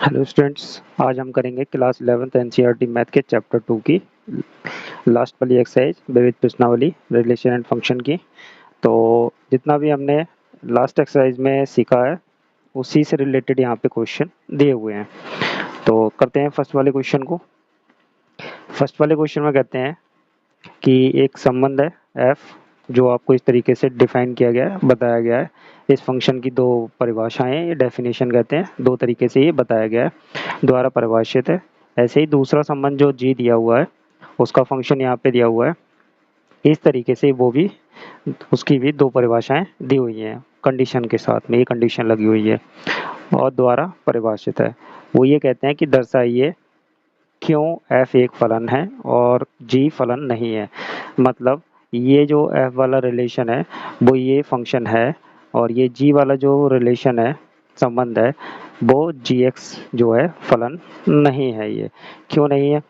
Hello students, आज हम करेंगे क्लास 11th एनसीईआरटी मैथ के चैप्टर 2 की लास्ट वाली एक्सरसाइज विविध प्रश्नावली रिलेशन एंड फंक्शन की। तो जितना भी हमने लास्ट एक्सरसाइज में सीखा है उसी से रिलेटेड यहाँ पे क्वेश्चन दिए हुए हैं। तो करते हैं फर्स्ट वाले क्वेश्चन को। फर्स्ट वाले क्वेश्चन में कहते हैं कि एक संबंध है एफ जो आपको इस तरीके से डिफाइन किया गया है, बताया गया है। इस फंक्शन की दो परिभाषाएं, ये डेफिनेशन कहते हैं, दो तरीके से ये बताया गया है, द्वारा परिभाषित है। ऐसे ही दूसरा संबंध जो जी दिया हुआ है उसका फंक्शन यहाँ पे दिया हुआ है, इस तरीके से वो भी, उसकी भी दो परिभाषाएं दी हुई हैं कंडीशन के साथ में, ये कंडीशन लगी हुई है और द्वारा परिभाषित है। वो ये कहते हैं कि दर्शाइए क्यों f एक फलन है और g फलन नहीं है। मतलब ये जो f वाला रिलेशन है वो ये फंक्शन है और ये g वाला जो रिलेशन है, संबंध है, वो gx जो है फलन नहीं है। ये क्यों नहीं है?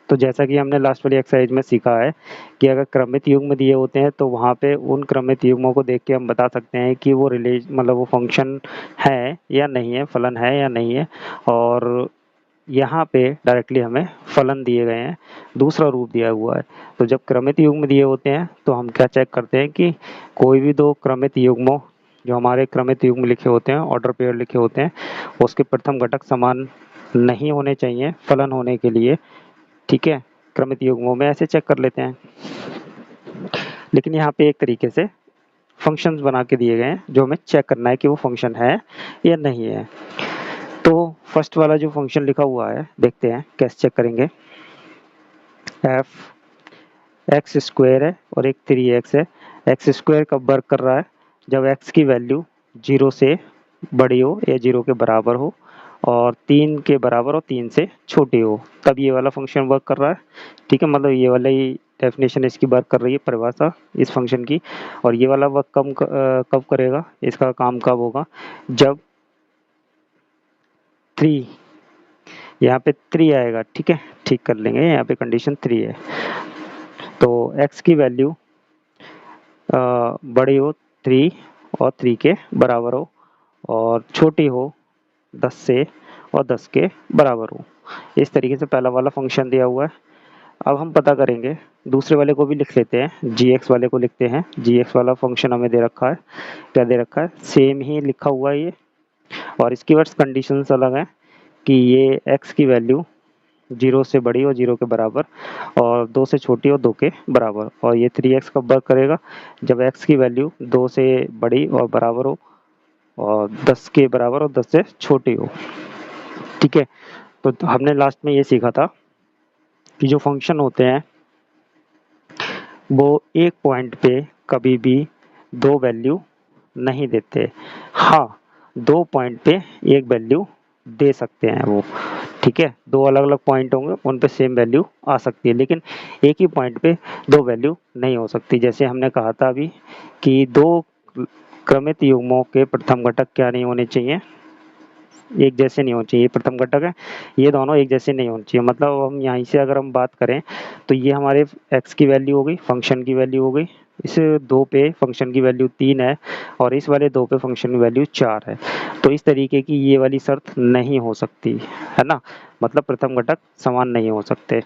तो जैसा कि हमने लास्ट वाली एक्सरसाइज में सीखा है कि अगर क्रमित युग्म दिए होते हैं तो वहाँ पे उन क्रमित युग्मों को देख के हम बता सकते हैं कि वो मतलब वो फंक्शन है या नहीं है, फलन है या नहीं है। और यहाँ पे डायरेक्टली हमें फलन दिए गए हैं, दूसरा रूप दिया हुआ है। तो जब क्रमित युग्म दिए होते हैं तो हम क्या चेक करते हैं कि कोई भी दो क्रमित युग्मों, जो हमारे क्रमित युग्म लिखे होते हैं, ऑर्डर पेयर लिखे होते हैं, उसके प्रथम घटक समान नहीं होने चाहिए फलन होने के लिए। ठीक है, क्रमित युग्मों में ऐसे चेक कर लेते हैं। लेकिन यहाँ पे एक तरीके से फंक्शंस बना के दिए गए हैं जो हमें चेक करना है कि वो फंक्शन है या नहीं है। तो फर्स्ट वाला जो फंक्शन लिखा हुआ है देखते हैं कैसे चेक करेंगे। एफ एक्स स्क्वायर है और एक 3x है। एक्स स्क्वायर कब वर्क कर रहा है? जब एक्स की वैल्यू 0 से बड़ी हो या 0 के बराबर हो और 3 के बराबर और 3 से छोटी हो, तब ये वाला फंक्शन वर्क कर रहा है। ठीक है, मतलब ये वाला ही डेफिनेशन इसकी वर्क कर रही है, परिभाषा इस फंक्शन की। और ये वाला वर्क कब करेगा, इसका काम कब होगा? जब 3, यहाँ पे 3 आएगा। ठीक है, ठीक कर लेंगे, यहाँ पे कंडीशन 3 है। तो x की वैल्यू बड़ी हो 3 और 3 के बराबर हो और छोटी हो 10 से और 10 के बराबर हो। इस तरीके से पहला वाला फंक्शन दिया हुआ है। अब हम पता करेंगे, दूसरे वाले को भी लिख लेते हैं, gx वाले को लिखते हैं। gx वाला फंक्शन हमें दे रखा है, क्या दे रखा है? सेम ही लिखा हुआ है ये, और इसकी बस कंडीशंस अलग हैं कि ये x की वैल्यू 0 से बड़ी और 0 के बराबर और 2 से छोटी और 2 के बराबर। और ये 3x कब वर्क करेगा? जब x की वैल्यू 2 से बड़ी और बराबर हो और 10 के बराबर और 10 से छोटी हो। ठीक है, तो हमने लास्ट में ये सीखा था कि जो फंक्शन होते हैं वो एक पॉइंट पे कभी भी दो वैल्यू नहीं देते। हाँ, दो पॉइंट पे एक वैल्यू दे सकते हैं वो। ठीक है, दो अलग अलग पॉइंट होंगे उन पे सेम वैल्यू आ सकती है, लेकिन एक ही पॉइंट पे दो वैल्यू नहीं हो सकती। जैसे हमने कहा था अभी कि दो क्रमित युग्मों के प्रथम घटक क्या नहीं होने चाहिए? एक जैसे नहीं होने चाहिए। प्रथम घटक है, ये दोनों एक जैसे नहीं होने चाहिए। मतलब हम यहाँ से अगर हम बात करें तो ये हमारे x की वैल्यू हो गई, फंक्शन की वैल्यू हो गई, इस दो पे फंक्शन की वैल्यू 3 है और इस वाले दो पे फंक्शन की वैल्यू 4 है। तो इस तरीके की ये वाली शर्त नहीं हो सकती है ना, मतलब प्रथम घटक समान नहीं हो सकते।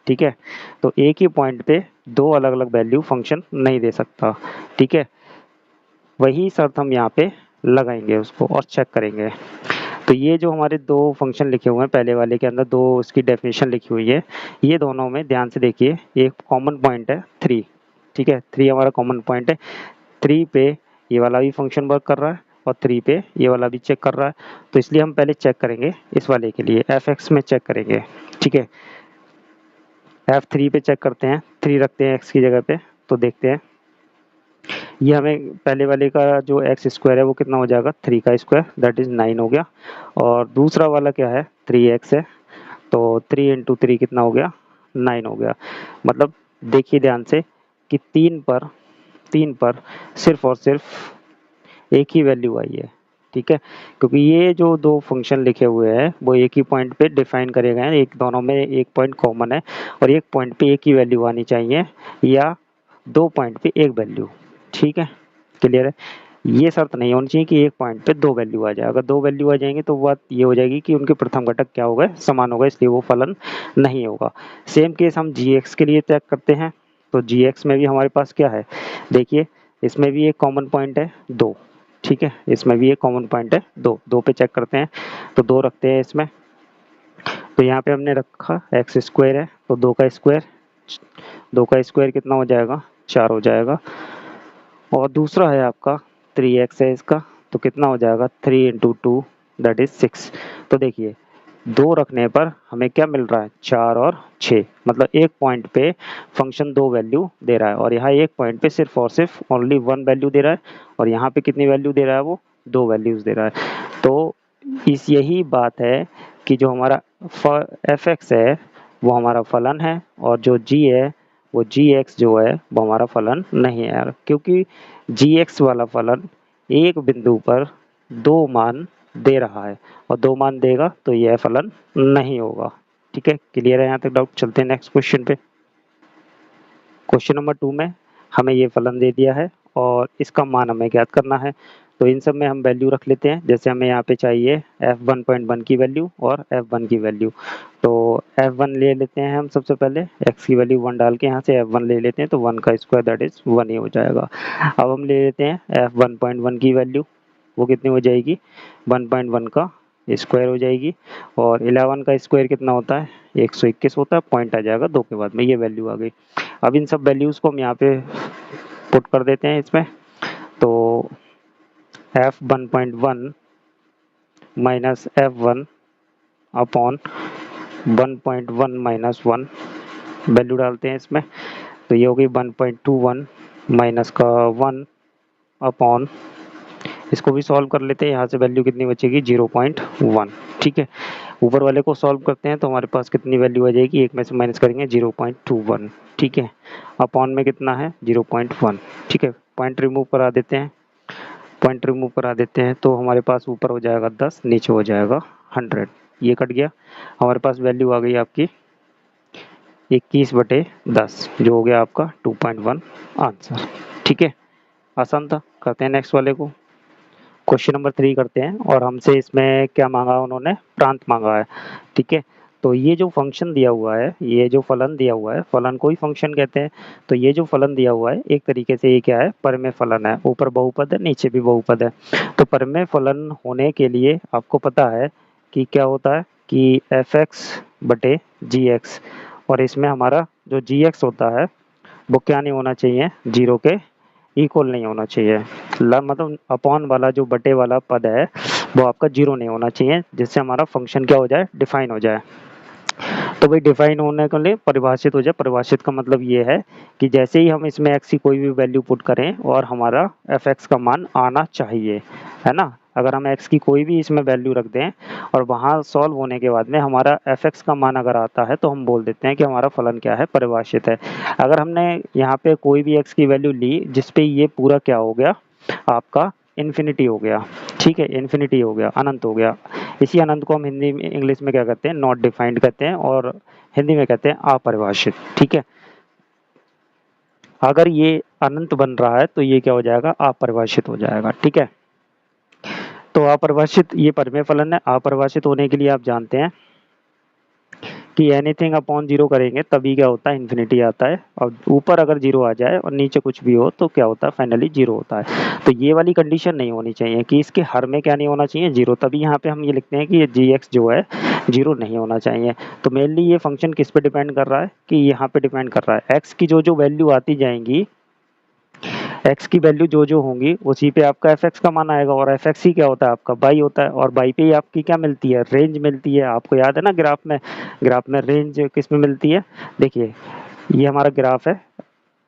ठीक है, तो एक ही पॉइंट पे दो अलग अलग वैल्यू फंक्शन नहीं दे सकता। ठीक है, वही शर्त हम यहाँ पे लगाएंगे उसको और चेक करेंगे। तो ये जो हमारे दो फंक्शन लिखे हुए हैं, पहले वाले के अंदर दो उसकी डेफिनेशन लिखी हुई है, ये दोनों में ध्यान से देखिए, एक कॉमन पॉइंट है 3। ठीक है, 3 हमारा कॉमन पॉइंट है। 3 पे ये वाला भी फंक्शन वर्क कर रहा है और 3 पे ये वाला भी चेक कर रहा है। तो इसलिए हम पहले चेक करेंगे इस वाले के लिए, f(x) में चेक करेंगे। ठीक है, f3 पे चेक करते हैं, 3 रखते हैं x की जगह पे, तो देखते हैं ये हमें पहले वाले का जो एक्स स्क्वायर है वो कितना हो जाएगा? 3 का स्क्वायर, दैट इज 9 हो गया। और दूसरा वाला क्या है? 3x है, तो 3 इंटू 3 कितना हो गया? 9 हो गया। मतलब देखिए ध्यान से कि 3 पर सिर्फ और सिर्फ एक ही वैल्यू आई है। ठीक है, क्योंकि ये जो दो फंक्शन लिखे हुए हैं वो एक ही पॉइंट पे डिफाइन करे गए हैं, एक दोनों में एक पॉइंट कॉमन है और एक पॉइंट पे एक ही वैल्यू आनी चाहिए या दो पॉइंट पे एक वैल्यू। ठीक है, क्लियर है? ये शर्त नहीं होनी चाहिए कि एक पॉइंट पे दो वैल्यू आ जाए। अगर दो वैल्यू आ जाएंगी तो बात ये हो जाएगी कि उनके प्रथम घटक क्या हो गए, समान हो गए, इसलिए वो फलन नहीं होगा। सेम केस हम जी एक्स के लिए चेक करते हैं। तो जी एक्स में भी हमारे पास क्या है, देखिए इसमें भी एक कॉमन पॉइंट है दो, ठीक है, इसमें भी एक कॉमन पॉइंट है दो, दो पे चेक करते हैं तो दो रखते हैं इसमें। तो यहाँ पे हमने रखा एक्स स्क्वायर है, तो दो का स्क्वायर कितना हो जाएगा, चार हो जाएगा। और दूसरा है आपका 3x है इसका, तो कितना हो जाएगा, 3 इंटू टू दैट इज 6। तो देखिए दो रखने पर हमें क्या मिल रहा है, चार और छः, मतलब एक पॉइंट पे फंक्शन दो वैल्यू दे रहा है, और यहाँ एक पॉइंट पे सिर्फ और सिर्फ ओनली वन वैल्यू दे रहा है, और यहाँ पे कितनी वैल्यू दे रहा है, वो दो वैल्यूज दे रहा है। तो इस यही बात है कि जो हमारा एफ एक्स है वो हमारा फलन है, और जो जी है वो जी एक्स जो है वो हमारा फलन नहीं है यार, क्योंकि जी एक्स वाला फलन एक बिंदु पर दो मान दे रहा है, और दो मान देगा तो यह फलन नहीं होगा। ठीक है, क्लियर है यहाँ तक डाउट? चलते हैं नेक्स्ट क्वेश्चन पे। क्वेश्चन नंबर 2 में हमें ये फलन दे दिया है और इसका मान हमें ज्ञात करना है। तो इन सब में हम वैल्यू रख लेते हैं, जैसे हमें यहाँ पे चाहिए f1.1 की वैल्यू और f1 की वैल्यू। तो f1 ले लेते हैं हम सबसे पहले, x की वैल्यू 1 डाल के यहाँ से f1 ले लेते हैं, तो 1 का स्क्वायर दैट इज 1 ही हो जाएगा। अब हम ले लेते हैं f1.1 की वैल्यू, वो कितनी हो जाएगी, 1.1 का स्क्वायर हो जाएगी, और 11 का स्क्वायर कितना होता है, 121 होता है, पॉइंट आ जाएगा दो के बाद में, ये वैल्यू आ गई। अब इन सब वैल्यूज़ को हम यहाँ पे पुट कर देते हैं इसमें। तो f1.1 minus f1 upon 1.1 minus 1 value डालते हैं इसमें, तो ये हो गई 1.21 माइनस का 1 अपॉन, इसको भी सॉल्व कर लेते हैं, यहाँ से वैल्यू कितनी बचेगी, 0.1। ठीक है, ऊपर वाले को सॉल्व करते हैं तो हमारे पास कितनी वैल्यू आ जाएगी, एक में से माइनस करेंगे 0.21। ठीक है, अपॉन में कितना है 0.1। ठीक है, पॉइंट रिमूव करा देते हैं, पॉइंट रिमूव करा देते हैं तो हमारे पास ऊपर हो जाएगा 10, नीचे हो जाएगा 100, ये कट गया। हमारे पास वैल्यू आ गई आपकी 21/10, जो हो गया आपका 2.1 आंसर। ठीक है, आसान था। करते हैं नेक्स्ट वाले को, क्वेश्चन नंबर 3 करते हैं, और हमसे इसमें क्या मांगा उन्होंने, प्रांत मांगा है। ठीक है, तो ये जो फंक्शन दिया हुआ है, ये जो फलन दिया हुआ है, फलन को ही फंक्शन कहते हैं। तो ये जो फलन दिया हुआ है एक तरीके से ये क्या है, परिमेय फलन है, ऊपर बहुपद है नीचे भी बहुपद है। तो परिमेय फलन होने के लिए आपको पता है कि क्या होता है कि एफ एक्स बटे जी एक्स, और इसमें हमारा जो जी एक्स होता है वो क्या नहीं होना चाहिए, जीरो के इक्वल नहीं होना चाहिए। मतलब अपॉन वाला जो बटे वाला पद है वो आपका जीरो नहीं होना चाहिए, जिससे हमारा फंक्शन क्या हो जाए, डिफाइन हो जाए। तो भाई डिफाइन होने के लिए परिभाषित हो जाए, परिभाषित का मतलब ये है कि जैसे ही हम इसमें x की कोई भी वैल्यू पुट करें और हमारा एफ एक्स का मान आना चाहिए, है ना। अगर हम x की कोई भी इसमें वैल्यू रख दें और वहाँ सॉल्व होने के बाद में हमारा एफ एक्स का मान अगर आता है तो हम बोल देते हैं कि हमारा फलन क्या है, परिभाषित है। अगर हमने यहाँ पे कोई भी x की वैल्यू ली जिसपे ये पूरा क्या हो गया आपका, इन्फिनिटी हो गया। ठीक है, इन्फिनिटी हो गया, अनंत हो गया। इसी अनंत को हम हिंदी में, इंग्लिश में क्या कहते हैं, नॉट डिफाइंड कहते हैं, और हिंदी में कहते हैं अपरिभाषित। ठीक है, अगर ये अनंत बन रहा है तो ये क्या हो जाएगा, अपरिभाषित हो जाएगा। ठीक है, तो अपरिभाषित ये परिमेय फलन है। अपरिभाषित होने के लिए आप जानते हैं कि एनीथिंग अपॉन जीरो करेंगे तभी क्या होता है, इन्फिनिटी आता है, और ऊपर अगर जीरो आ जाए और नीचे कुछ भी हो तो क्या होता है, फाइनली जीरो होता है। तो ये वाली कंडीशन नहीं होनी चाहिए कि इसके हर में क्या नहीं होना चाहिए, जीरो, तभी यहाँ पे हम ये लिखते हैं कि ये जी एक्स जो है जीरो नहीं होना चाहिए। तो मेनली ये फंक्शन किस पे डिपेंड कर रहा है, कि यहाँ पे डिपेंड कर रहा है एक्स की जो जो वैल्यू आती जाएंगी, एक्स की वैल्यू जो जो होंगी उसी पे आपका एफ एक्स का मान आएगा, और एफ एक्स ही क्या होता है, आपका बाई होता है, और बाई पे ही आपकी क्या मिलती है, रेंज मिलती है। आपको याद है ना, ग्राफ में रेंज किस में मिलती है, देखिए ये हमारा ग्राफ है,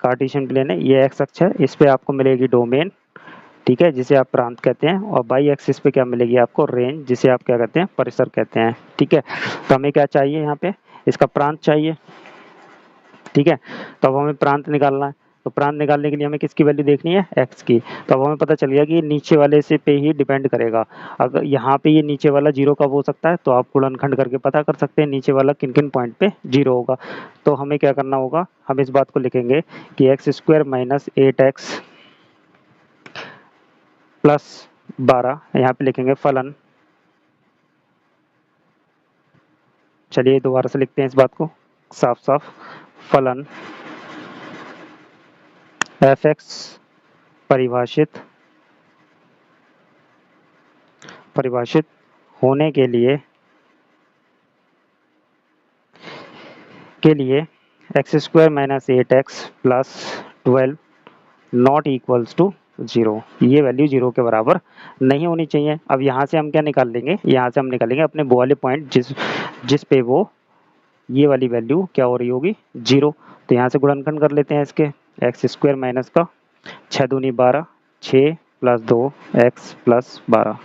कार्टेशियन प्लेन है, ये एक्स अक्ष है, इस पे आपको मिलेगी डोमेन, ठीक है, जिसे आप प्रांत कहते हैं, और बाई एक्सिस पे क्या मिलेगी आपको, रेंज, जिसे आप क्या कहते हैं, परिसर कहते हैं। ठीक है, तो हमें क्या चाहिए यहाँ पे, इसका प्रांत चाहिए। ठीक है, तो अब हमें प्रांत निकालना है, तो प्रांत निकालने के लिए हमें किसकी वैल्यू देखनी है, एक्स की। तो अब हमें पता चल गया कि ये नीचे वाले से पे ही डिपेंड करेगा। अगर यहाँ पे ये नीचे वाला जीरो कब हो सकता है, तो आप गुणनखंड करके पता कर सकते हैं नीचे वाला किन किन पॉइंट पे जीरो होगा। तो हमें क्या करना होगा, हम इस बात को लिखेंगे कि x square minus 8x plus 12, यहाँ पे लिखेंगे फलन। चलिए दोबारा से लिखते हैं इस बात को साफ साफ, फलन एफ एक्स परिभाषित होने के लिए x square minus 8x plus 12 not equals to 0, ये वैल्यू 0 के बराबर नहीं होनी चाहिए। अब यहाँ से हम क्या निकाल लेंगे, यहाँ से हम निकालेंगे अपने वो वाले पॉइंट जिस पे वो ये वाली वैल्यू क्या हो रही होगी 0। तो यहाँ से गुणनखंड कर लेते हैं इसके, एक्स स्क्वायर माइनस का 6 दूनी 12, 6 प्लस 2 एक्स प्लस 12,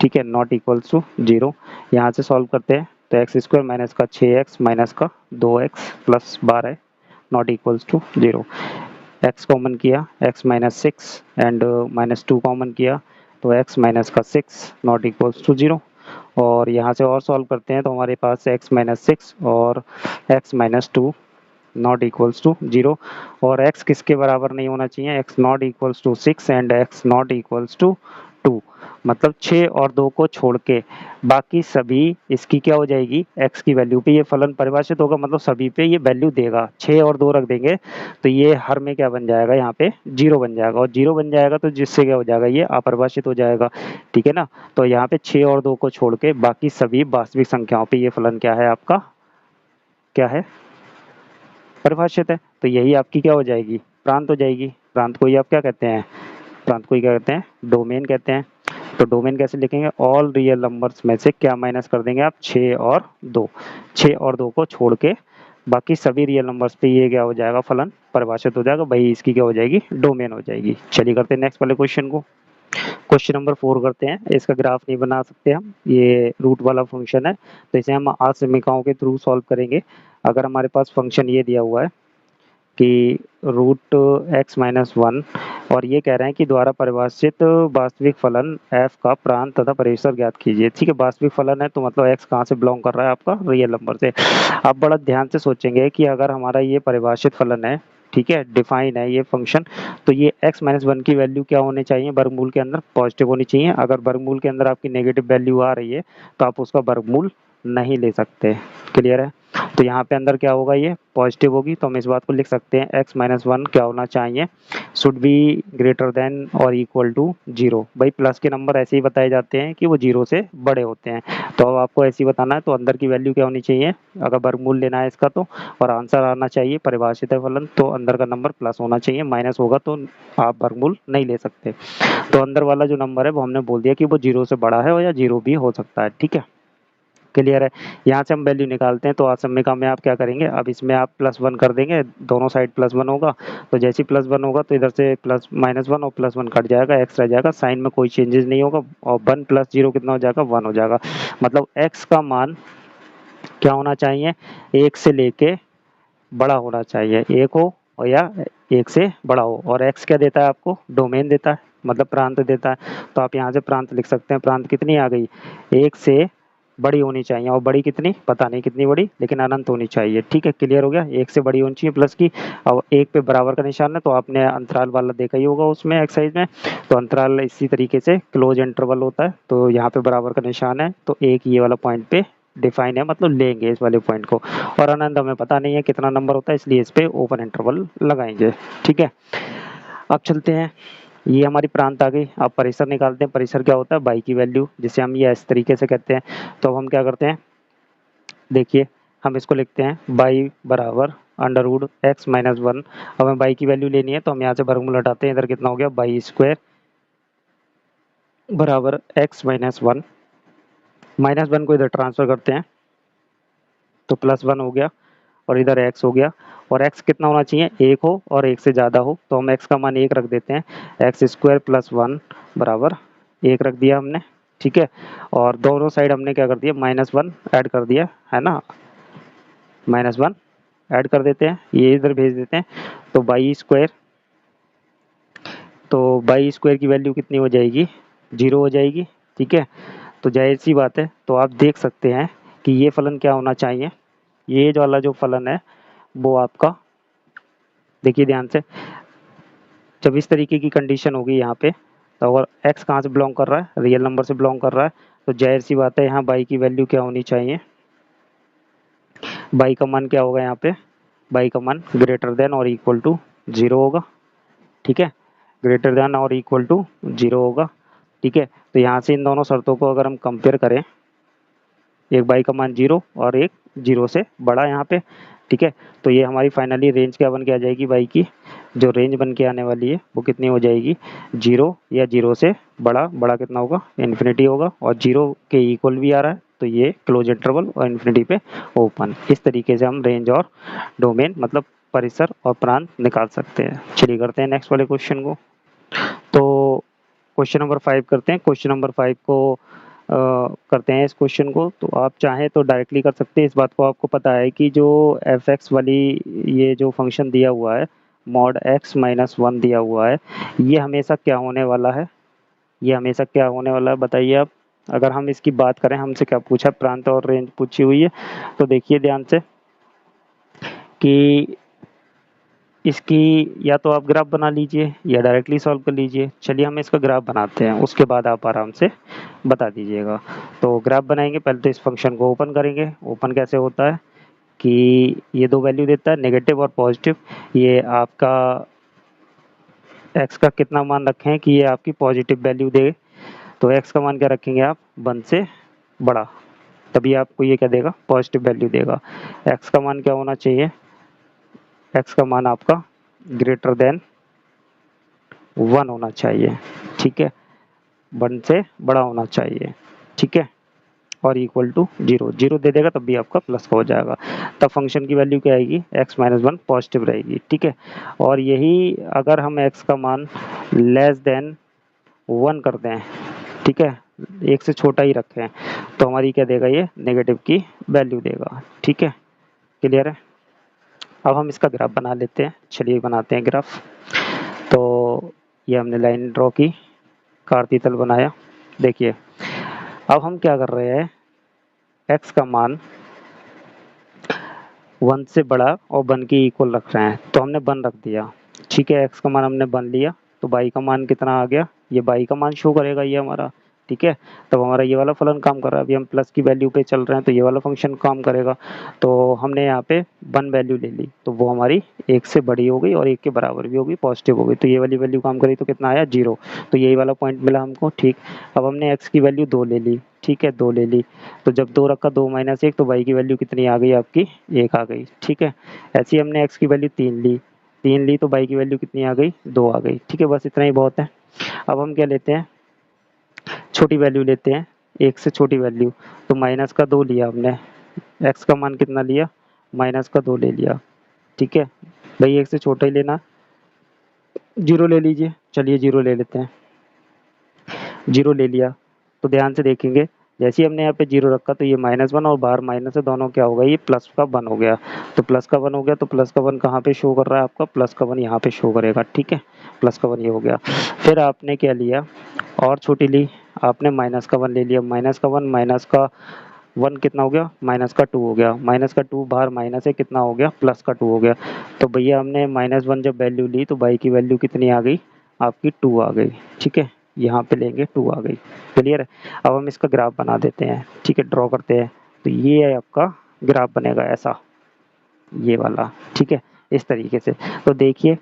ठीक है, नॉट इक्वल्स टू 0। यहाँ से सॉल्व करते हैं तो एक्स स्क्वायर माइनस का 6x माइनस का 2x plus 12 not equals to 0। x common किया, x minus 6 and minus 2 common किया तो x माइनस का 6 नॉट इक्वल्स टू 0। और यहाँ से और सॉल्व करते हैं तो हमारे पास x माइनस 6 और x minus 2 not equals to 0। और x किसके बराबर नहीं होना चाहिए, x not equals to 6 and x not equals to 2, मतलब 6 और 2 को छोड़ के बाकी सभी इसकी क्या हो जाएगी, x की वैल्यू पे ये फलन परिभाषित होगा, मतलब सभी पे ये वैल्यू देगा। 6 और 2 रख देंगे तो ये हर में क्या बन जाएगा, यहाँ पे 0 बन जाएगा, और 0 बन जाएगा तो जिससे क्या हो जाएगा, ये अपरिभाषित हो जाएगा, ठीक है ना। तो यहाँ पे 6 और 2 को छोड़ के बाकी सभी वास्तविक संख्याओं पे ये फलन क्या है, आपका क्या है, परिभाषित है। तो यही आपकी क्या हो जाएगी, प्रांत हो जाएगी। प्रांत को ही आप क्या कहते हैं, प्रांत को ही क्या कहते हैं, डोमेन कहते हैं। तो डोमेन कैसे लिखेंगे, ऑल रियल नंबर्स में से क्या माइनस कर देंगे आप, 6 और 2, 6 और 2 को छोड़ के बाकी सभी रियल नंबर्स पे ये क्या हो जाएगा, फलन परिभाषित हो जाएगा, भाई इसकी क्या हो जाएगी, डोमेन हो जाएगी। चलिए करते हैं नेक्स्ट वाले क्वेश्चन को। क्वेश्चन नंबर 4 करते हैं। इसका ग्राफ नहीं बना सकते हम, ये रूट वाला फंक्शन है, तो इसे हम आसमीकाओं के थ्रू सॉल्व करेंगे। अगर हमारे पास फंक्शन ये दिया हुआ है कि रूट एक्स माइनस 1 और ये कह रहे हैं कि द्वारा परिभाषित वास्तविक फलन f का प्रांत तथा परिसर ज्ञात कीजिए, ठीक है। वास्तविक फलन है तो मतलब x कहाँ से बिलोंग कर रहा है, आपका रियल नंबर से। आप बड़ा ध्यान से सोचेंगे कि अगर हमारा ये परिभाषित फलन है, ठीक है, डिफाइन है ये फंक्शन, तो ये x माइनस 1 की वैल्यू क्या होनी चाहिए, वर्गमूल के अंदर पॉजिटिव होनी चाहिए। अगर वर्गमूल के अंदर आपकी नेगेटिव वैल्यू आ रही है तो आप उसका वर्गमूल नहीं ले सकते, क्लियर है। तो यहाँ पे अंदर क्या होगा, ये पॉजिटिव होगी, तो हम इस बात को लिख सकते हैं x माइनस 1 क्या होना चाहिए, शुड बी ग्रेटर देन और इक्वल टू 0। भाई प्लस के नंबर ऐसे ही बताए जाते हैं कि वो 0 से बड़े होते हैं, तो अब आपको ऐसे ही बताना है, तो अंदर की वैल्यू क्या होनी चाहिए अगर वर्गमूल लेना है इसका, तो और आंसर आना चाहिए परिभाषित है फलन, तो अंदर का नंबर प्लस होना चाहिए, माइनस होगा तो आप वर्गमूल नहीं ले सकते। तो अंदर वाला जो नंबर है वो हमने बोल दिया कि वो 0 से बड़ा है और या 0 भी हो सकता है, ठीक है, क्लियर है। यहाँ से हम वैल्यू निकालते हैं, तो आसमीका में आप क्या करेंगे, अब इसमें आप +1 कर देंगे, दोनों साइड +1 होगा, तो जैसे ही +1 होगा तो इधर से प्लस -1 और +1 कट जाएगा, x रह जाएगा, साइन में कोई चेंजेस नहीं होगा, और 1 + 0 कितना हो जाएगा, 1 हो जाएगा। मतलब x का मान क्या होना चाहिए, 1 से लेके बड़ा होना चाहिए, 1 हो और या 1 से बड़ा हो, और x क्या देता है आपको, डोमेन देता है, मतलब प्रांत देता है। तो आप यहाँ से प्रांत लिख सकते हैं, प्रांत कितनी आ गई, 1 से बड़ी होनी चाहिए, और बड़ी कितनी पता नहीं कितनी बड़ी, लेकिन अनंत होनी चाहिए, ठीक है, क्लियर हो गया। 1 से बड़ी होनी चाहिए प्लस की, और 1 पे बराबर का निशान है, तो आपने अंतराल वाला देखा ही होगा उसमें एक्सरसाइज में, तो अंतराल इसी तरीके से क्लोज इंटरवल होता है, तो यहाँ पे बराबर का निशान है, तो एक ये वाला पॉइंट पे डिफाइन है, मतलब लेंगे इस वाले पॉइंट को, और अनंत हमें पता नहीं है कितना नंबर होता है, इसलिए इस पे ओपन इंटरवल लगाएंगे, ठीक है। अब चलते हैं, ये हमारी प्रांत आ गई। अब परिसर निकालते हैं, परिसर क्या होता है, बाई की वैल्यू, जिसे हम ये इस तरीके से कहते हैं। तो अब हम क्या करते हैं, देखिए हम इसको लिखते हैं बाई बराबर √x माइनस 1। अब हमें बाई की वैल्यू लेनी है, तो हम यहाँ से वर्गमूल हटाते हैं, इधर कितना हो गया, बाई स्क्वायर बराबर x माइनस 1, -1 को इधर ट्रांसफर करते हैं तो +1 हो गया, और इधर x हो गया, और x कितना होना चाहिए, 1 हो और 1 से ज़्यादा हो, तो हम x का मान 1 रख देते हैं, एक्स स्क्वायर प्लस 1 बराबर 1 रख दिया हमने, ठीक है। और दोनों साइड हमने क्या कर दिया, -1 ऐड कर दिया है ना, -1 ऐड कर देते हैं, ये इधर भेज देते हैं, तो बाई स्क्वायर, तो बाई स्क्वायर की वैल्यू कितनी हो जाएगी, 0 हो जाएगी, ठीक है। तो जाहिर सी बात है, तो आप देख सकते हैं कि ये फलन क्या होना चाहिए, ये जो वाला जो फलन है वो आपका, देखिए ध्यान से, जब इस तरीके की कंडीशन होगी यहाँ पे, तो अगर x कहाँ से बिलोंग कर रहा है, रियल नंबर से बिलोंग कर रहा है, तो जाहिर सी बात है यहाँ y की वैल्यू क्या होनी चाहिए, y का मान क्या होगा यहाँ पे, y का मान ग्रेटर देन और इक्वल टू 0 होगा, ठीक है, ग्रेटर देन और इक्वल टू 0 होगा, ठीक है। तो यहाँ से इन दोनों शर्तों को अगर हम कंपेयर करें, एक y का मान 0 और एक 0 से बड़ा यहाँ पे, ठीक है, तो ये हमारी फाइनली रेंज क्या बन के आ जाएगी, y की जो रेंज बन के आने वाली है वो कितनी हो जाएगी, 0 या 0 से बड़ा, बड़ा कितना होगा, इन्फिनिटी होगा, और 0 के इक्वल भी आ रहा है, तो ये क्लोज इंटरवल और इन्फिनिटी पे ओपन। इस तरीके से हम रेंज और डोमेन मतलब परिसर और प्रांत निकाल सकते हैं। चलिए करते हैं नेक्स्ट वाले क्वेश्चन को। तो क्वेश्चन नंबर 5 करते हैं। क्वेश्चन नंबर 5 को करते हैं इस क्वेश्चन को। तो आप चाहें तो डायरेक्टली कर सकते हैं। इस बात को आपको पता है कि जो एफ एक्स वाली ये जो फंक्शन दिया हुआ है, मॉड एक्स माइनस 1 दिया हुआ है, ये हमेशा क्या होने वाला है, ये हमेशा क्या होने वाला है बताइए आप। अगर हम इसकी बात करें, हमसे क्या पूछा, प्रांत और रेंज पूछी हुई है, तो देखिए ध्यान से कि इसकी या तो आप ग्राफ बना लीजिए या डायरेक्टली सॉल्व कर लीजिए। चलिए हम इसका ग्राफ बनाते हैं, उसके बाद आप आराम से बता दीजिएगा। तो ग्राफ बनाएंगे, पहले तो इस फंक्शन को ओपन करेंगे। ओपन कैसे होता है कि ये दो वैल्यू देता है, नेगेटिव और पॉजिटिव। ये आपका एक्स का कितना मान रखें कि ये आपकी पॉजिटिव वैल्यू दे, तो एक्स का मान क्या रखेंगे आप, 1 से बड़ा, तभी आपको ये क्या देगा, पॉजिटिव वैल्यू देगा। एक्स का मान क्या होना चाहिए, एक्स का मान आपका ग्रेटर देन 1 होना चाहिए, ठीक है, 1 से बड़ा होना चाहिए, ठीक है, और इक्वल टू 0, 0 दे देगा तब भी आपका प्लस का हो जाएगा। तब फंक्शन की वैल्यू क्या आएगी, x माइनस 1 पॉजिटिव रहेगी, ठीक है। और यही अगर हम x का मान लेस देन 1 करते हैं, ठीक है, एक से छोटा ही रखें, तो हमारी क्या देगा, ये नेगेटिव की वैल्यू देगा, ठीक है, क्लियर है। अब हम इसका ग्राफ बना लेते हैं। चलिए बनाते हैं ग्राफ। तो ये हमने लाइन ड्रॉ की, कार्तीय तल बनाया। देखिए अब हम क्या कर रहे हैं, x का मान 1 से बड़ा और 1 के इक्वल रख रहे हैं, तो हमने 1 रख दिया, ठीक है, x का मान हमने 1 लिया, तो y का मान कितना आ गया, ये y का मान शो करेगा ये हमारा, ठीक है। तब हमारा ये वाला फलन काम कर रहा है। अभी हम प्लस की वैल्यू पे चल रहे हैं, तो ये वाला फंक्शन काम करेगा। तो हमने यहाँ पे 1 वैल्यू ले ली, तो वो हमारी 1 से बड़ी हो गई और 1 के बराबर भी होगी, पॉजिटिव हो गई, तो ये वाली वैल्यू काम करी तो कितना आया, 0। तो यही वाला पॉइंट मिला हमको, ठीक। अब हमने x की वैल्यू 2 ले ली, ठीक है, 2 ले ली, तो जब 2 रखा, 2 माइनस 1, तो y की वैल्यू कितनी आ गई आपकी, 1 आ गई, ठीक है। ऐसे ही हमने x की वैल्यू 3 ली, 3 ली, तो y की वैल्यू कितनी आ गई, 2 आ गई, ठीक है, बस इतना ही बहुत है। अब हम क्या लेते हैं, छोटी वैल्यू लेते हैं, 1 से छोटी वैल्यू, तो माइनस का 2 लिया हमने, x का मान कितना लिया, माइनस का 2 ले लिया, ठीक है, भाई 1 से छोटा ही लेना, 0 ले लीजिए, चलिए 0 ले लेते हैं, 0 ले लिया। तो ध्यान से देखेंगे, जैसे ही हमने यहाँ पे 0 रखा, तो ये -1 और बाहर माइनस है, दोनों क्या होगा, ये प्लस का 1 हो गया। तो प्लस का 1 हो गया, तो प्लस का 1 कहाँ पे शो कर रहा है आपका, प्लस का 1 यहाँ पे शो करेगा, ठीक है, प्लस का 1 ये हो गया। फिर आपने क्या लिया, और छोटी ली, आपने माइनस का 1 ले लिया, माइनस का 1 माइनस का 1 कितना हो गया, माइनस का 2 हो गया, माइनस का 2 बाहर माइनस है, कितना हो गया, प्लस का 2 हो गया। तो भैया हमने -1 जब वैल्यू ली, तो y की वैल्यू कितनी आ गई, आपकी 2 आ गई, ठीक है, यहाँ पे लेंगे 2 आ गई, क्लियर है। अब हम इसका ग्राफ बना देते हैं, ठीक है, ड्रॉ करते हैं। तो ये है आपका ग्राफ बनेगा ऐसा, ये वाला, ठीक है, इस तरीके से। तो देखिए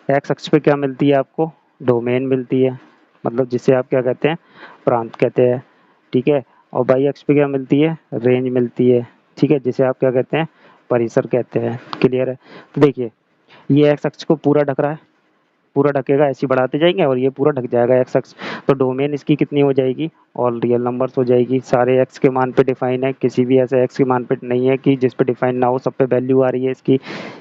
एक्स अक्ष पे क्या मिलती है आपको, डोमेन मिलती है, मतलब जिसे आप क्या कहते हैं, प्रांत कहते हैं, ठीक है। और वाई अक्ष पे क्या मिलती है, रेंज मिलती है, ठीक है, जिसे आप क्या कहते हैं, परिसर कहते हैं, क्लियर है। तो देखिए ये एक्स अक्ष को पूरा ढक रहा है, पूरा ढकेगा, ऐसे ही बढ़ाते जाएंगे और ये पूरा ढक जाएगा एक्स अक्ष। तो डोमेन इसकी कितनी हो जाएगी, ऑल रियल नंबर्स हो जाएगी, सारे एक्स के मान पे डिफाइन है, किसी भी ऐसे एक्स के मान पे नहीं है कि जिस पे डिफाइन ना हो, सब पे वैल्यू आ रही है इसकी,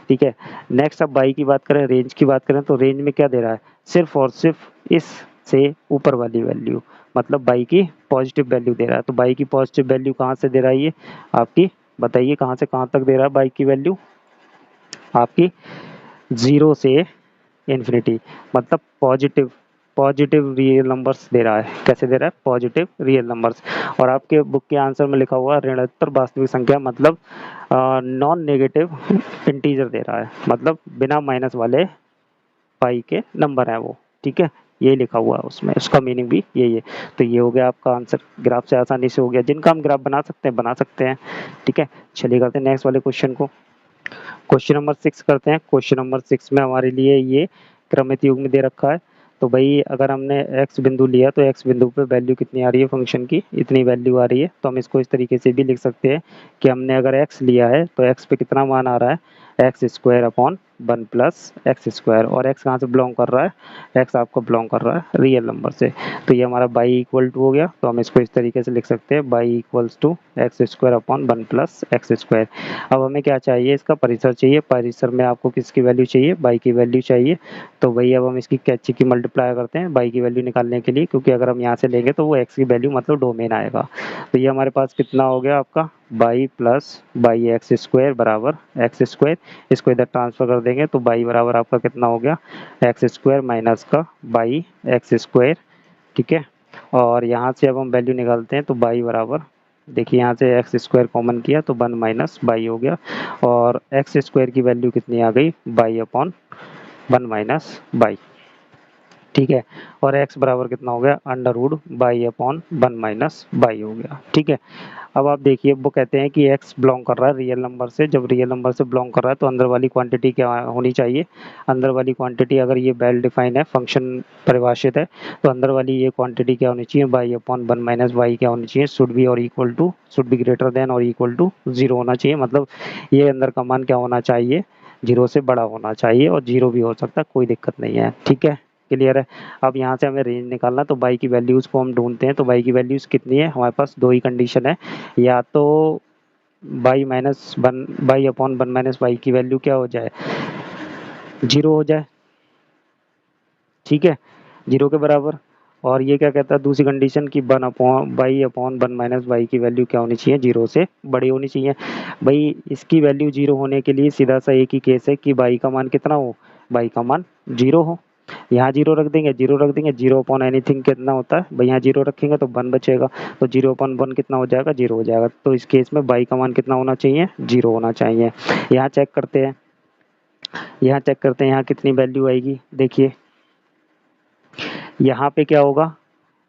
ठीक है। नेक्स्ट अब बाई की बात करें, रेंज की बात करें, तो रेंज में क्या दे रहा है, सिर्फ और सिर्फ इस से ऊपर वाली वैल्यू, मतलब बाई की पॉजिटिव वैल्यू दे रहा है। तो बाई की पॉजिटिव वैल्यू कहाँ से दे रहा है ये आपकी, बताइए कहाँ से कहाँ तक दे रहा है बाई की वैल्यू आपकी, 0 से इन्फिनिटी, मतलब positive, positive real numbers they रहा है। कैसे दे रहा है, पॉजिटिव रियल नंबर्स। और आपके बुक के आंसर में लिखा हुआ ऋणात्मक वास्तविक संख्या, मतलब नॉन नेगेटिव इंटीजर दे रहा है, मतलब बिना माइनस वाले पाई के नंबर है वो, ठीक है, ये लिखा हुआ है उसमें, उसका मीनिंग भी यही है। तो ये हो गया आपका आंसर, ग्राफ से आसानी से हो गया। जिनका हम ग्राफ बना सकते हैं बना सकते हैं, ठीक है। चलिए करते हैं नेक्स्ट वाले क्वेश्चन को। क्वेश्चन नंबर 6 करते हैं। क्वेश्चन नंबर 6 में हमारे लिए ये क्रमित युग्म दे रखा है। तो भाई अगर हमने x बिंदु लिया तो x बिंदु पे वैल्यू कितनी आ रही है फंक्शन की, इतनी वैल्यू आ रही है। तो हम इसको इस तरीके से भी लिख सकते हैं कि हमने अगर x लिया है तो x पे कितना मान आ रहा है, x square upon 1 plus x square. और x कहाँ से बिलोंग कर रहा है, x आपका बिलोंग कर रहा है रियल नंबर से। तो ये हमारा बाई इक्वल टू हो गया। तो हम इसको इस तरीके से लिख सकते हैं, y equals to x square upon 1 plus x square. अब हमें क्या चाहिए, इसका परिसर चाहिए। परिसर में आपको किसकी वैल्यू चाहिए, बाई की वैल्यू चाहिए। तो वही अब हम इसकी कैची की मल्टीप्लाई करते हैं बाई की वैल्यू निकालने के लिए, क्योंकि अगर हम यहाँ से लेंगे तो वो एक्स की वैल्यू मतलब डोमेन आएगा। तो ये हमारे पास कितना हो गया आपका, by plus by x square बराबर एक्स स्क्वायर। इसको इधर ट्रांसफर कर देंगे तो बाई बराबर आपका कितना हो गया, एक्स स्क्वायर माइनस का बाई एक्स स्क्वायर, ठीक है। और यहाँ से अब हम वैल्यू निकालते हैं तो बाई बराबर, देखिए यहाँ से एक्स स्क्वायर कॉमन किया तो 1 माइनस बाई हो गया। और एक्स स्क्वायर की वैल्यू कितनी आ गई, बाई अपॉन 1 माइनस बाई, ठीक है। और x बराबर कितना हो गया, under root y upon 1 minus y हो गया, ठीक है। अब आप देखिए वो कहते हैं कि x बिलोंग कर रहा है रियल नंबर से। जब रियल नंबर से बिलोंग कर रहा है तो अंदर वाली क्वांटिटी क्या होनी चाहिए, अंदर वाली क्वांटिटी, अगर ये वेल डिफाइन है फंक्शन परिभाषित है, तो अंदर वाली ये क्वांटिटी क्या होनी चाहिए, बाई अपॉन 1 माइनस बाई क्या होनी चाहिए, शुड बी और equal to, should be greater than और इक्वल टू 0 होना चाहिए। मतलब ये अंदर का मान क्या होना चाहिए, 0 से बड़ा होना चाहिए। और 0 भी हो सकता है, कोई दिक्कत नहीं है, ठीक है, क्लियर है। अब यहाँ से हमें रेंज निकालना, तो बाई की वैल्यूज को हम ढूंढते हैं। तो बाई की वैल्यूज कितनी है, हमारे पास दो ही कंडीशन है, या तो by minus 1 by upon 1 minus by की वैल्यू क्या हो जाए, 0 हो जाए, ठीक है, 0 के बराबर। और ये क्या कहता है दूसरी कंडीशन की 1 upon by upon 1 minus by की वैल्यू क्या होनी चाहिए, 0 से बड़ी होनी चाहिए। भाई इसकी वैल्यू 0 होने के लिए सीधा सा एक ही केस है कि बाई का मान कितना हो, बाई का मान 0 हो। यहाँ 0 रख देंगे, 0 रख देंगे, 0 अपॉन एनीथिंग कितना होता है भाई, यहाँ 0 रखेंगे तो 1 बचेगा। तो 0 अपॉन 1 कितना हो जाएगा, 0 हो जाएगा। तो इस केस में बाई का मान कितना होना चाहिए, 0 होना चाहिए। यहाँ चेक करते हैं, यहाँ चेक करते हैं यहाँ कितनी वैल्यू आएगी। देखिए यहाँ पे क्या होगा,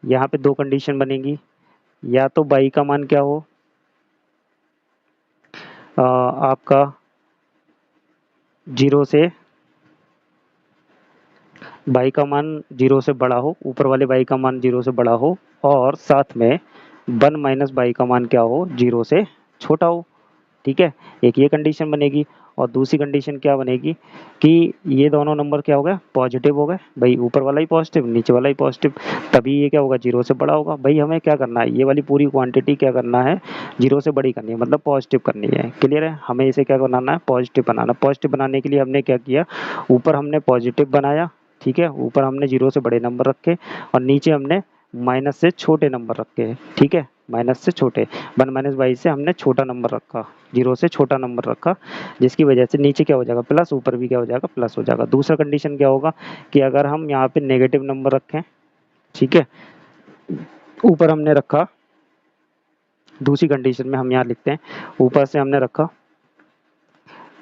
यहाँ पे दो कंडीशन बनेगी, या तो बाई का मान क्या हो, आपका 0 से, बाई का मान 0 से बड़ा हो, ऊपर वाले बाई का मान 0 से बड़ा हो, और साथ में 1 माइनस बाई का मान क्या हो, 0 से छोटा हो, ठीक है। एक ये कंडीशन बनेगी। और दूसरी कंडीशन क्या बनेगी कि ये दोनों नंबर क्या हो गए, पॉजिटिव हो गए, भाई ऊपर वाला ही पॉजिटिव नीचे वाला ही पॉजिटिव, तभी ये क्या होगा, 0 से बड़ा होगा। भाई हमें क्या करना है, ये वाली पूरी क्वांटिटी क्या करना है, 0 से बड़ी करनी है, मतलब पॉजिटिव करनी है, क्लियर है। हमें इसे क्या बनाना है, पॉजिटिव बनाना। पॉजिटिव बनाने के लिए हमने क्या किया, ऊपर हमने पॉजिटिव बनाया, ठीक है, ऊपर हमने 0 से बड़े नंबर रखे, और नीचे हमने माइनस से छोटे नंबर रखे, ठीक है, माइनस से छोटे, 1 माइनस बाई से हमने छोटा नंबर रखा, 0 से छोटा नंबर रखा, जिसकी वजह से नीचे क्या हो जाएगा प्लस, ऊपर भी क्या हो जाएगा प्लस हो जाएगा। दूसरा कंडीशन क्या होगा कि अगर हम यहाँ पे नेगेटिव नंबर रखें, ठीक है, ऊपर हमने रखा, दूसरी कंडीशन में हम यहाँ लिखते हैं, ऊपर से हमने रखा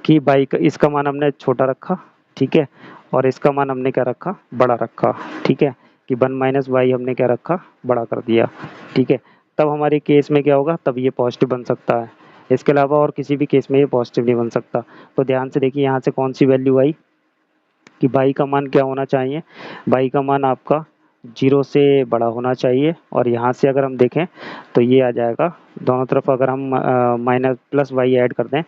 कि बाई का इसका मान हमने छोटा रखा, ठीक है, और इसका मान हमने क्या रखा, बड़ा रखा, ठीक है, कि 1 माइनस बाई हमने क्या रखा, बड़ा कर दिया, ठीक है। तब हमारे केस में क्या होगा, तब ये पॉजिटिव बन सकता है, इसके अलावा और किसी भी केस में ये पॉजिटिव नहीं बन सकता। तो ध्यान से देखिए यहाँ से कौन सी वैल्यू आई कि बाई का मान क्या होना चाहिए, बाई का मान आपका 0 से बड़ा होना चाहिए। और यहाँ से अगर हम देखें तो ये आ जाएगा, दोनों तरफ अगर हम माइनस प्लस वाई ऐड कर दें,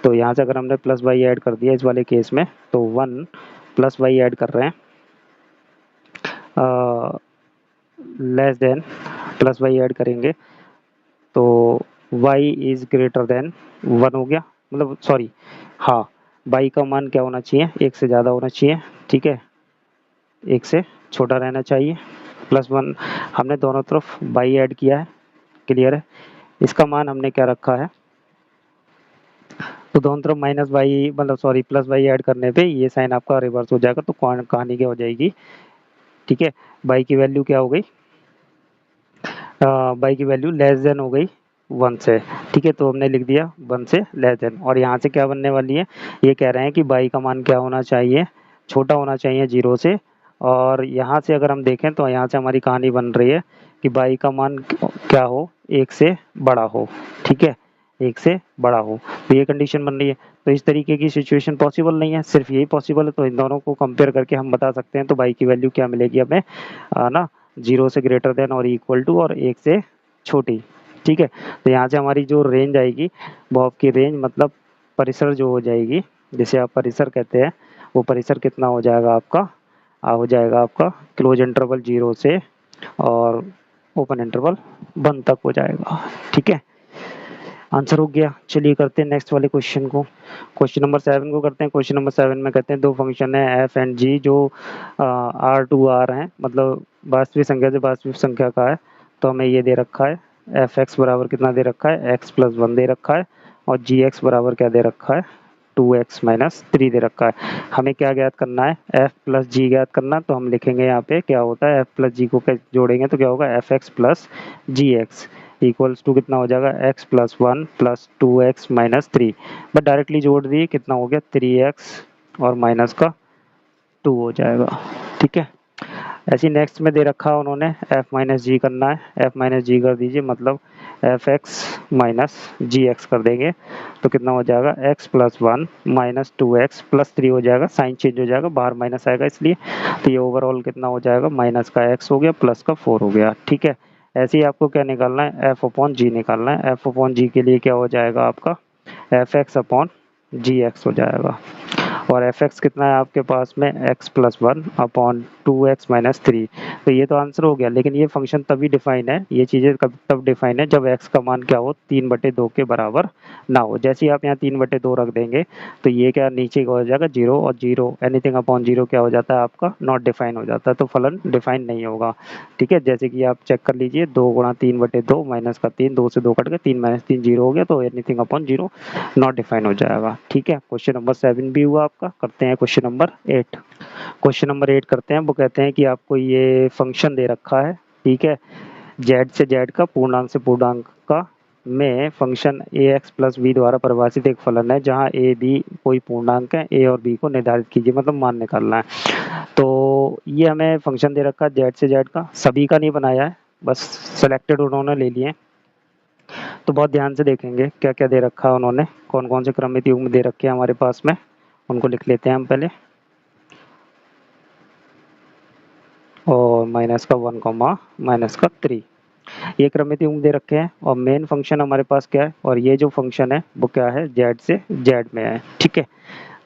तो यहाँ से अगर हमने प्लस वाई ऐड कर दिया इस वाले केस में, तो 1 प्लस वाई ऐड कर रहे हैं, less than, plus y add करेंगे तो y इज ग्रेटर देन 1 हो गया, मतलब सॉरी, हाँ, y का मान क्या होना चाहिए, 1 से ज़्यादा होना चाहिए, ठीक है, 1 से छोटा रहना चाहिए, +1। हमने दोनों तरफ y ऐड किया है, क्लियर है। इसका मान हमने क्या रखा है, तो दोनों तरफ माइनस वाई मतलब सॉरी प्लस वाई ऐड करने पे ये साइन आपका रिवर्स हो जाएगा, तो कहानी क्या हो जाएगी, ठीक है, बाई की वैल्यू क्या हो गई, बाई की वैल्यू लेस देन हो गई 1 से, ठीक है, तो हमने लिख दिया 1 से लेस देन। और यहाँ से क्या बनने वाली है, ये कह रहे हैं कि बाई का मान क्या होना चाहिए, छोटा होना चाहिए 0 से, और यहाँ से अगर हम देखें तो यहाँ से हमारी कहानी बन रही है कि y का मान क्या हो, 1 से बड़ा हो, ठीक है, 1 से बड़ा हो, तो ये कंडीशन बन रही है। तो इस तरीके की सिचुएशन पॉसिबल नहीं है, सिर्फ यही पॉसिबल है, तो इन दोनों को कंपेयर करके हम बता सकते हैं। तो y की वैल्यू क्या मिलेगी हमें, ना 0 से ग्रेटर देन और इक्वल टू और 1 से छोटी, ठीक है। तो यहाँ से हमारी जो रेंज आएगी वो आपकी रेंज मतलब परिसर जो हो जाएगी, जिसे आप परिसर कहते हैं, वो परिसर कितना हो जाएगा आपका, हो जाएगा आपका क्लोज इंटरवल 0 से और ओपन इंटरवल 1 तक हो जाएगा, ठीक है। आंसर हो गया। चलिए करते हैं नेक्स्ट वाले क्वेश्चन को, क्वेश्चन नंबर 7 को करते हैं। क्वेश्चन नंबर 7 में कहते हैं दो फंक्शन है एफ एंड जी जो R2R हैं, मतलब वास्तविक संख्या से वास्तविक संख्या का है। तो हमें ये दे रखा है एफ एक्स बराबर कितना दे रखा है, x+1 दे रखा है, और जी एक्स बराबर क्या दे रखा है, 2x-3 दे रखा है। हमें क्या ज्ञात करना है, f प्लस जी ज्ञात करना। तो हम लिखेंगे यहाँ पे क्या होता है, f प्लस जी को जोड़ेंगे तो क्या होगा, f x plus g x equals to कितना हो जाएगा, x+1 plus 2x-3। But directly जोड़ दिए, कितना हो गया 3x और माइनस का 2 हो जाएगा, ठीक है। ऐसे नेक्स्ट में दे रखा है उन्होंने f माइनस जी करना है, f माइनस जी कर दीजिए, मतलब एफ एक्स माइनस जी एक्स कर देंगे तो कितना हो जाएगा, x+1 माइनस 2x+3 हो जाएगा, साइन चेंज हो जाएगा, बाहर माइनस आएगा इसलिए। तो ये ओवरऑल कितना हो जाएगा, माइनस का x हो गया प्लस का 4 हो गया, ठीक है। ऐसे ही आपको क्या निकालना है, f अपॉन जी निकालना है। f अपॉन जी के लिए क्या हो जाएगा आपका, एफ एक्स अपॉन जी एक्स हो जाएगा, और एफ एक्स कितना है आपके पास में, x+1 अपॉन 2x-3। तो ये तो आंसर हो गया, लेकिन ये फंक्शन तभी डिफाइन है, ये चीज़ें कब तब डिफाइन है जब x का मान क्या हो, 3/2 के बराबर ना हो। जैसे ही आप यहाँ 3/2 रख देंगे तो ये क्या नीचे हो जाएगा 0, और 0 एनीथिंग अपॉन 0 क्या हो जाता है आपका, नॉट डिफाइन हो जाता है, तो फलन डिफाइन नहीं होगा, ठीक है। जैसे कि आप चेक कर लीजिए, 2 गुणा 3/2 माइनस का 3, 2 से 2 कट गए, 3 माइनस 3 0 हो गया, तो एनीथिंग अपॉन 0 नॉट डिफाइन हो जाएगा, ठीक है। क्वेश्चन नंबर 7 भी हुआ आपका। करते हैं क्वेश्चन नंबर 8। क्वेश्चन नंबर 8 करते हैं। वो कहते हैं कि आपको ये फंक्शन दे रखा है, ठीक है, z से z का पूर्णांक से पूर्णांक का में फंक्शन ax प्लस b द्वारा परिभाषित एक फलन है जहां a b कोई पूर्णांक है, a और b को निर्धारित कीजिए, मतलब मान निकालना है। तो ये हमें फंक्शन दे रखा है z से z का, सभी का नहीं बनाया है, बस सेलेक्टेड उन्होंने ले लिए। तो बहुत ध्यान से देखेंगे क्या क्या दे रखा है उन्होंने, कौन कौन से क्रमित युग्म दे रखे हैं हमारे पास में, उनको लिख लेते हैं हम पहले। और माइनस का 1, माइनस का 3, ये क्रमित युग्म दे रखे हैं, और मेन फंक्शन हमारे पास क्या है, और ये जो फंक्शन है वो क्या है, z से z में है, ठीक है।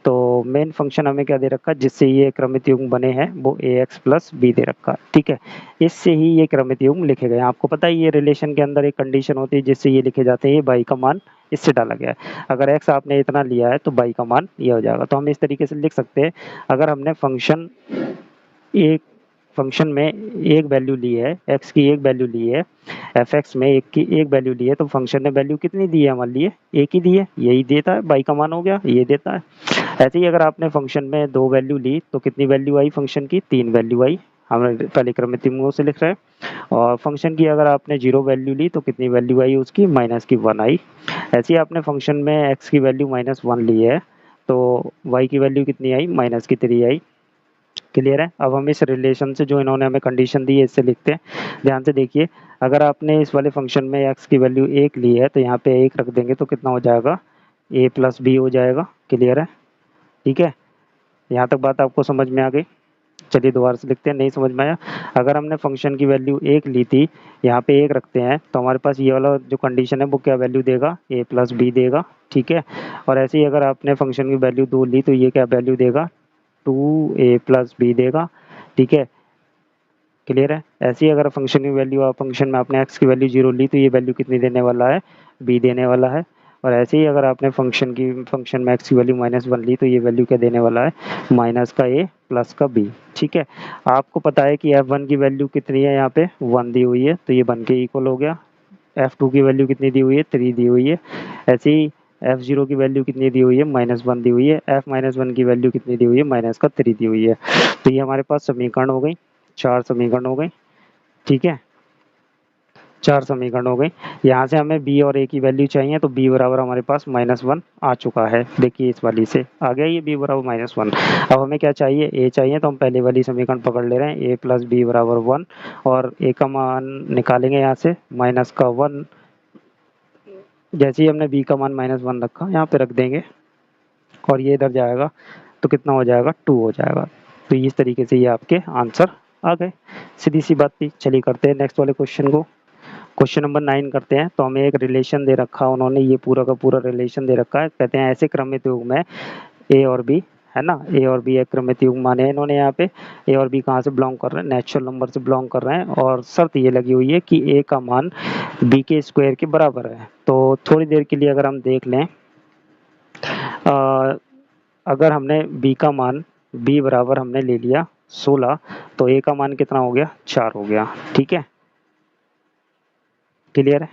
तो मेन फंक्शन हमें क्या दे रखा है, जिससे ये क्रमित युग्म बने हैं वो ax प्लस बी दे रखा है, ठीक है। इससे ही ये क्रमित युग्म लिखे गए हैं। आपको पता है ये रिलेशन के अंदर एक कंडीशन होती है जिससे ये लिखे जाते हैं, ये y का मान इससे डाला गया है। अगर x आपने इतना लिया है तो y का मान ये हो जाएगा। तो हम इस तरीके से लिख सकते हैं, अगर हमने एक फंक्शन में एक वैल्यू ली है, x की एक वैल्यू ली है, एफ एक्स में एक की एक वैल्यू ली है, तो फंक्शन ने वैल्यू कितनी दी है हमारे लिए, एक ही दी है, यही देता है, y का मान हो गया, ये देता है। ऐसे ही अगर आपने फंक्शन में 2 वैल्यू ली तो कितनी वैल्यू आई फंक्शन की, 3 वैल्यू आई, हम पहले क्रमित युग्मों से लिख रहे हैं। और फंक्शन की अगर आपने 0 वैल्यू ली तो कितनी वैल्यू आई उसकी, माइनस की 1 आई। ऐसे ही आपने फंक्शन में x की वैल्यू -1 ली है तो y की वैल्यू कितनी आई, माइनस की 3 आई। क्लियर है। अब हम इस रिलेशन से जो इन्होंने हमें कंडीशन दी है इससे लिखते हैं। ध्यान से देखिए, अगर आपने इस वाले फंक्शन में x की वैल्यू 1 ली है तो यहाँ पे 1 रख देंगे तो कितना हो जाएगा, a प्लस बी हो जाएगा। क्लियर है, ठीक है। यहाँ तक बात आपको समझ में आ गई। चलिए दोबारा से लिखते हैं, नहीं समझ में आया। अगर हमने फंक्शन की वैल्यू 1 ली थी, यहाँ पे 1 रखते हैं तो हमारे पास ये वाला जो कंडीशन है वो क्या वैल्यू देगा, a प्लस बी देगा, ठीक है। और ऐसे ही अगर आपने फंक्शन की वैल्यू 2 ली तो ये क्या वैल्यू देगा, 2a प्लस बी देगा, ठीक है। क्लियर है। ऐसे ही अगर फंक्शन की वैल्यू फंक्शन में आपने x की वैल्यू 0 ली तो ये वैल्यू कितनी देने वाला है, b देने वाला है। और ऐसे ही अगर आपने फंक्शन में x की वैल्यू -1 ली तो ये वैल्यू क्या देने वाला है, माइनस का a प्लस का b, ठीक है। आपको पता है कि f1 की वैल्यू कितनी है, यहाँ पे 1 दी हुई है तो ये बन के इक्वल हो गया। f2 की वैल्यू कितनी दी हुई है, 3 दी हुई है। ऐसे ही f0 की वैल्यू कितनी दी हुई है, -1 दी हुई है। f-1 की वैल्यू कितनी दी हुई है, माइनस का 3 दी हुई है। तो ये हमारे पास समीकरण हो गई, 4 समीकरण हो गई, ठीक है। 4 समीकरण हो गई। यहाँ से हमें b और a की वैल्यू चाहिए, तो b बराबर हमारे पास -1 आ चुका है। देखिए इस वाली से आ गया ये b बराबर -1। अब हमें क्या चाहिए, a चाहिए, तो हम पहले वाली समीकरण पकड़ ले रहे हैं, a प्लस b बराबर 1, और a का मान निकालेंगे यहाँ से -1। जैसे ही हमने b का मान -1 रखा, यहाँ पे रख देंगे और ये इधर जाएगा तो कितना हो जाएगा, 2 हो जाएगा। तो इस तरीके से ये आपके आंसर आ गए, सीधी सी बात थी। चलिए करते हैं नेक्स्ट वाले क्वेश्चन को। क्वेश्चन नंबर 9 करते हैं। तो हमें एक रिलेशन दे रखा है, उन्होंने ये पूरा का पूरा रिलेशन दे रखा है। कहते हैं ऐसे क्रमित युग्म में ए और बी, है ना, ए और बी एक क्रमित युग्म माने इन्होंने यहाँ पे। ए और बी कहाँ से बिलोंग कर रहे हैं, नेचुरल नंबर से बिलोंग कर रहे हैं, और शर्त ये लगी हुई है कि ए का मान बी के स्क्वायर के बराबर है। तो थोड़ी देर के लिए अगर हम देख लें, अगर हमने b का मान b बराबर हमने ले लिया 16, तो a का मान कितना हो गया, 4 हो गया। ठीक है, क्लियर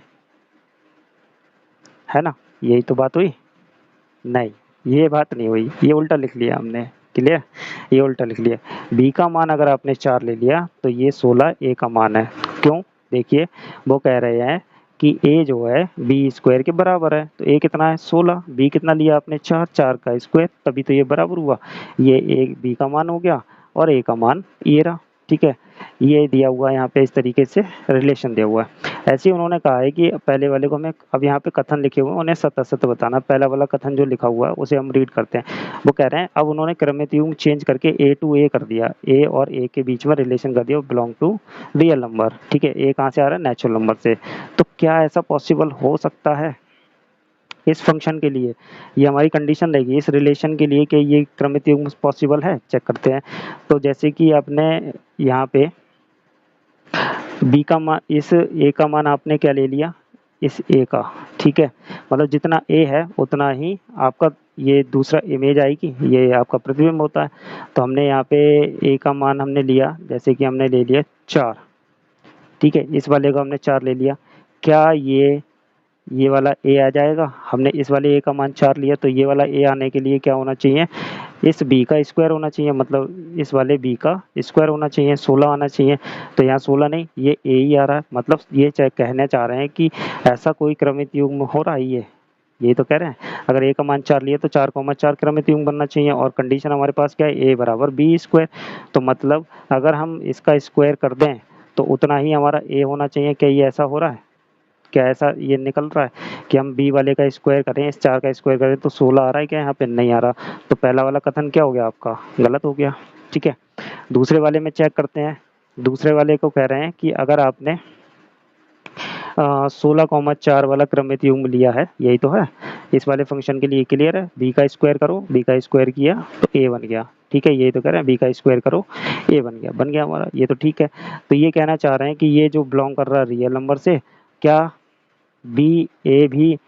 है ना, यही तो बात हुई। नहीं, ये बात नहीं हुई, ये उल्टा लिख लिया हमने। क्लियर, ये उल्टा लिख लिया। b का मान अगर आपने 4 ले लिया तो ये 16 a का मान है। क्यों, देखिए वो कह रहे हैं कि a जो है b स्क्वायर के बराबर है, तो a कितना है 16, b कितना लिया आपने 4, 4 का स्क्वायर, तभी तो ये बराबर हुआ। ये a b का मान हो गया और a का मान ये रहा। ठीक है, ये दिया हुआ है यहाँ पे, इस तरीके से रिलेशन दिया हुआ है। ऐसे ही उन्होंने कहा है कि पहले वाले को हमें, अब यहाँ पे कथन लिखे हुए हैं, उन्हें सत्य असत्य बताना। पहला वाला कथन जो लिखा हुआ है उसे हम रीड करते हैं। वो कह रहे हैं, अब उन्होंने क्रमित युग्म चेंज करके ए टू ए कर दिया, ए और ए के बीच में रिलेशन कर दिया, बिलोंग टू रियल नंबर। ठीक है, ए कहाँ से आ रहा है, नेचुरल नंबर से। तो क्या ऐसा पॉसिबल हो सकता है इस फंक्शन के लिए, ये हमारी कंडीशन रहेगी इस रिलेशन के लिए कि ये क्रमित युग्म पॉसिबल है। चेक करते हैं। तो जैसे कि आपने यहाँ पे बी का मान, इस ए का मान आपने क्या ले लिया, इस ए का। ठीक है, मतलब जितना ए है उतना ही आपका ये दूसरा इमेज आएगी, ये आपका प्रतिबिंब होता है। तो हमने यहाँ पे ए का मान हमने लिया, जैसे कि हमने ले लिया 4। ठीक है, इस वाले को हमने 4 ले लिया। क्या ये वाला ए आ जाएगा, हमने इस वाले ए का मान 4 लिया, तो ये वाला ए आने के लिए क्या होना चाहिए, इस b का स्क्वायर होना चाहिए, मतलब इस वाले b का स्क्वायर होना चाहिए, 16 आना चाहिए। तो यहाँ 16 नहीं, ये a ही आ रहा है, मतलब ये कहना चाह रहे हैं कि ऐसा कोई क्रमित युग्म हो रहा है। ये यही तो कह रहे हैं, अगर a का मान 4 लिए तो 4,4 क्रमित युग्म बनना चाहिए, और कंडीशन हमारे पास क्या है, a बराबर b स्क्वायर। तो मतलब अगर हम इसका स्क्वायर कर दें तो उतना ही हमारा a होना चाहिए। क्या ये ऐसा हो रहा है, क्या ऐसा ये निकल रहा है कि हम b वाले का स्क्वायर करें, इस 4 का स्क्वायर करें तो 16 आ रहा है, क्या यहाँ पे नहीं आ रहा। तो पहला वाला कथन क्या हो गया आपका, गलत हो गया। ठीक है, दूसरे वाले में चेक करते हैं। दूसरे वाले को कह रहे हैं कि अगर आपने 16,4 वाला क्रमित युग्म लिया है, यही तो है इस वाले फंक्शन के लिए। क्लियर है, b का स्क्वायर करो, b का स्क्वायर किया तो a बन गया। ठीक है, यही तो कह रहे हैं, b का स्क्वायर करो a बन गया हमारा, ये तो ठीक है। तो ये कहना चाह रहे हैं कि ये जो बिलोंग कर रहा है रियल नंबर से, क्या बी ए भी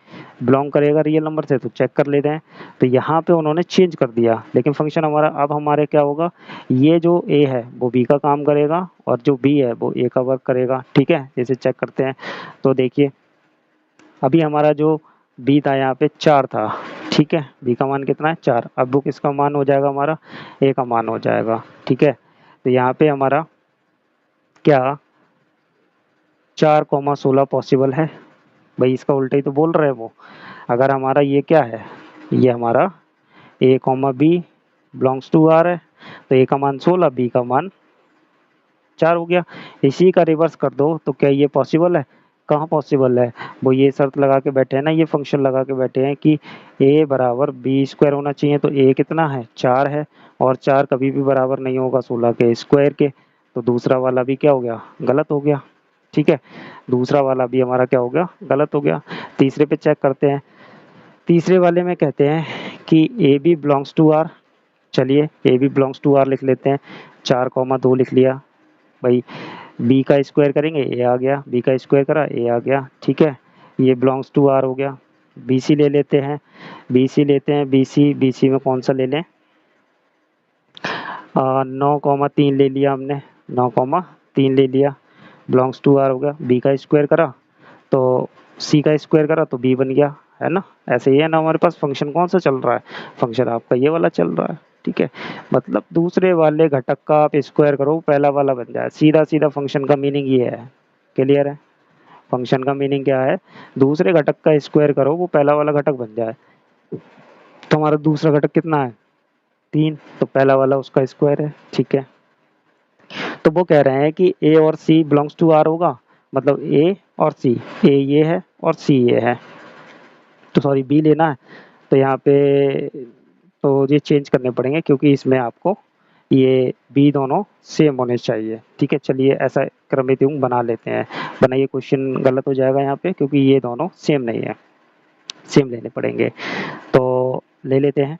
बिलोंग करेगा रियल नंबर से, तो चेक कर लेते हैं। तो यहाँ पे उन्होंने चेंज कर दिया, लेकिन फंक्शन हमारा अब हमारे क्या होगा, ये जो ए है वो बी का काम करेगा और जो बी है वो ए का वर्क करेगा। ठीक है, इसे चेक करते हैं। तो देखिए अभी हमारा जो बी था यहाँ पे 4 था। ठीक है, बी का मान कितना है 4, अब वो किसका मान हो जाएगा, हमारा ए का मान हो जाएगा। ठीक है, तो यहाँ पे हमारा क्या 4,16 पॉसिबल है भाई, इसका उल्टा ही तो बोल रहे हैं वो। अगर हमारा ये क्या है, ये हमारा A comma B belongs to R है, तो ए का मान 16, बी का मान 4 हो गया। इसी का रिवर्स कर दो तो क्या ये पॉसिबल है, कहाँ पॉसिबल है, वो ये शर्त लगा के बैठे हैं ना, ये फंक्शन लगा के बैठे हैं कि ए बराबर बी स्क्वायर होना चाहिए। तो ए कितना है 4 है, और 4 कभी भी बराबर नहीं होगा 16 के स्क्वायर के। तो दूसरा वाला भी क्या हो गया, गलत हो गया। ठीक है, दूसरा वाला भी हमारा क्या हो गया, गलत हो गया। तीसरे पे चेक करते हैं। तीसरे वाले में कहते हैं कि A B belongs to R. चलिए A B belongs to R लिख लेते हैं, 4,2 लिख लिया भाई। बी का स्क्वायर करेंगे ए आ गया, बी का स्क्वायर करा ए आ गया। ठीक है, ये बिलोंग्स टू आर हो गया। बी सी ले लेते हैं, बी सी लेते हैं, बी सी में कौन सा ले लें, 9,3 ले लिया हमने, 9,3 ले लिया, बिलोंग्स टू आर हो गया। बी का स्क्वायर करा तो सी का स्क्वायर करा तो बी बन गया, है ना। ऐसे ही है ना, हमारे पास फंक्शन कौन सा चल रहा है, फंक्शन आपका ये वाला चल रहा है। ठीक है, मतलब दूसरे वाले घटक का आप स्क्वायर करो, पहला वाला बन जाए, सीधा सीधा फंक्शन का मीनिंग ये है। क्लियर है, फंक्शन का मीनिंग क्या है, दूसरे घटक का स्क्वायर करो वो पहला वाला घटक बन जाए। तो हमारा दूसरा घटक कितना है, 3, तो पहला वाला उसका स्क्वायर है, ठीक है। तो वो कह रहे हैं कि ए और सी बिलोंग्स टू आर होगा, मतलब ए और सी, ए ये है और सी ये है, तो सॉरी बी लेना है। तो यहाँ पे तो ये चेंज करने पड़ेंगे क्योंकि इसमें आपको ये बी दोनों सेम होने चाहिए, ठीक है। चलिए ऐसा क्रमित युग्म बना लेते हैं, बनाइए, क्वेश्चन गलत हो जाएगा यहाँ पे क्योंकि ये दोनों सेम नहीं है, सेम लेने पड़ेंगे। तो ले लेते हैं,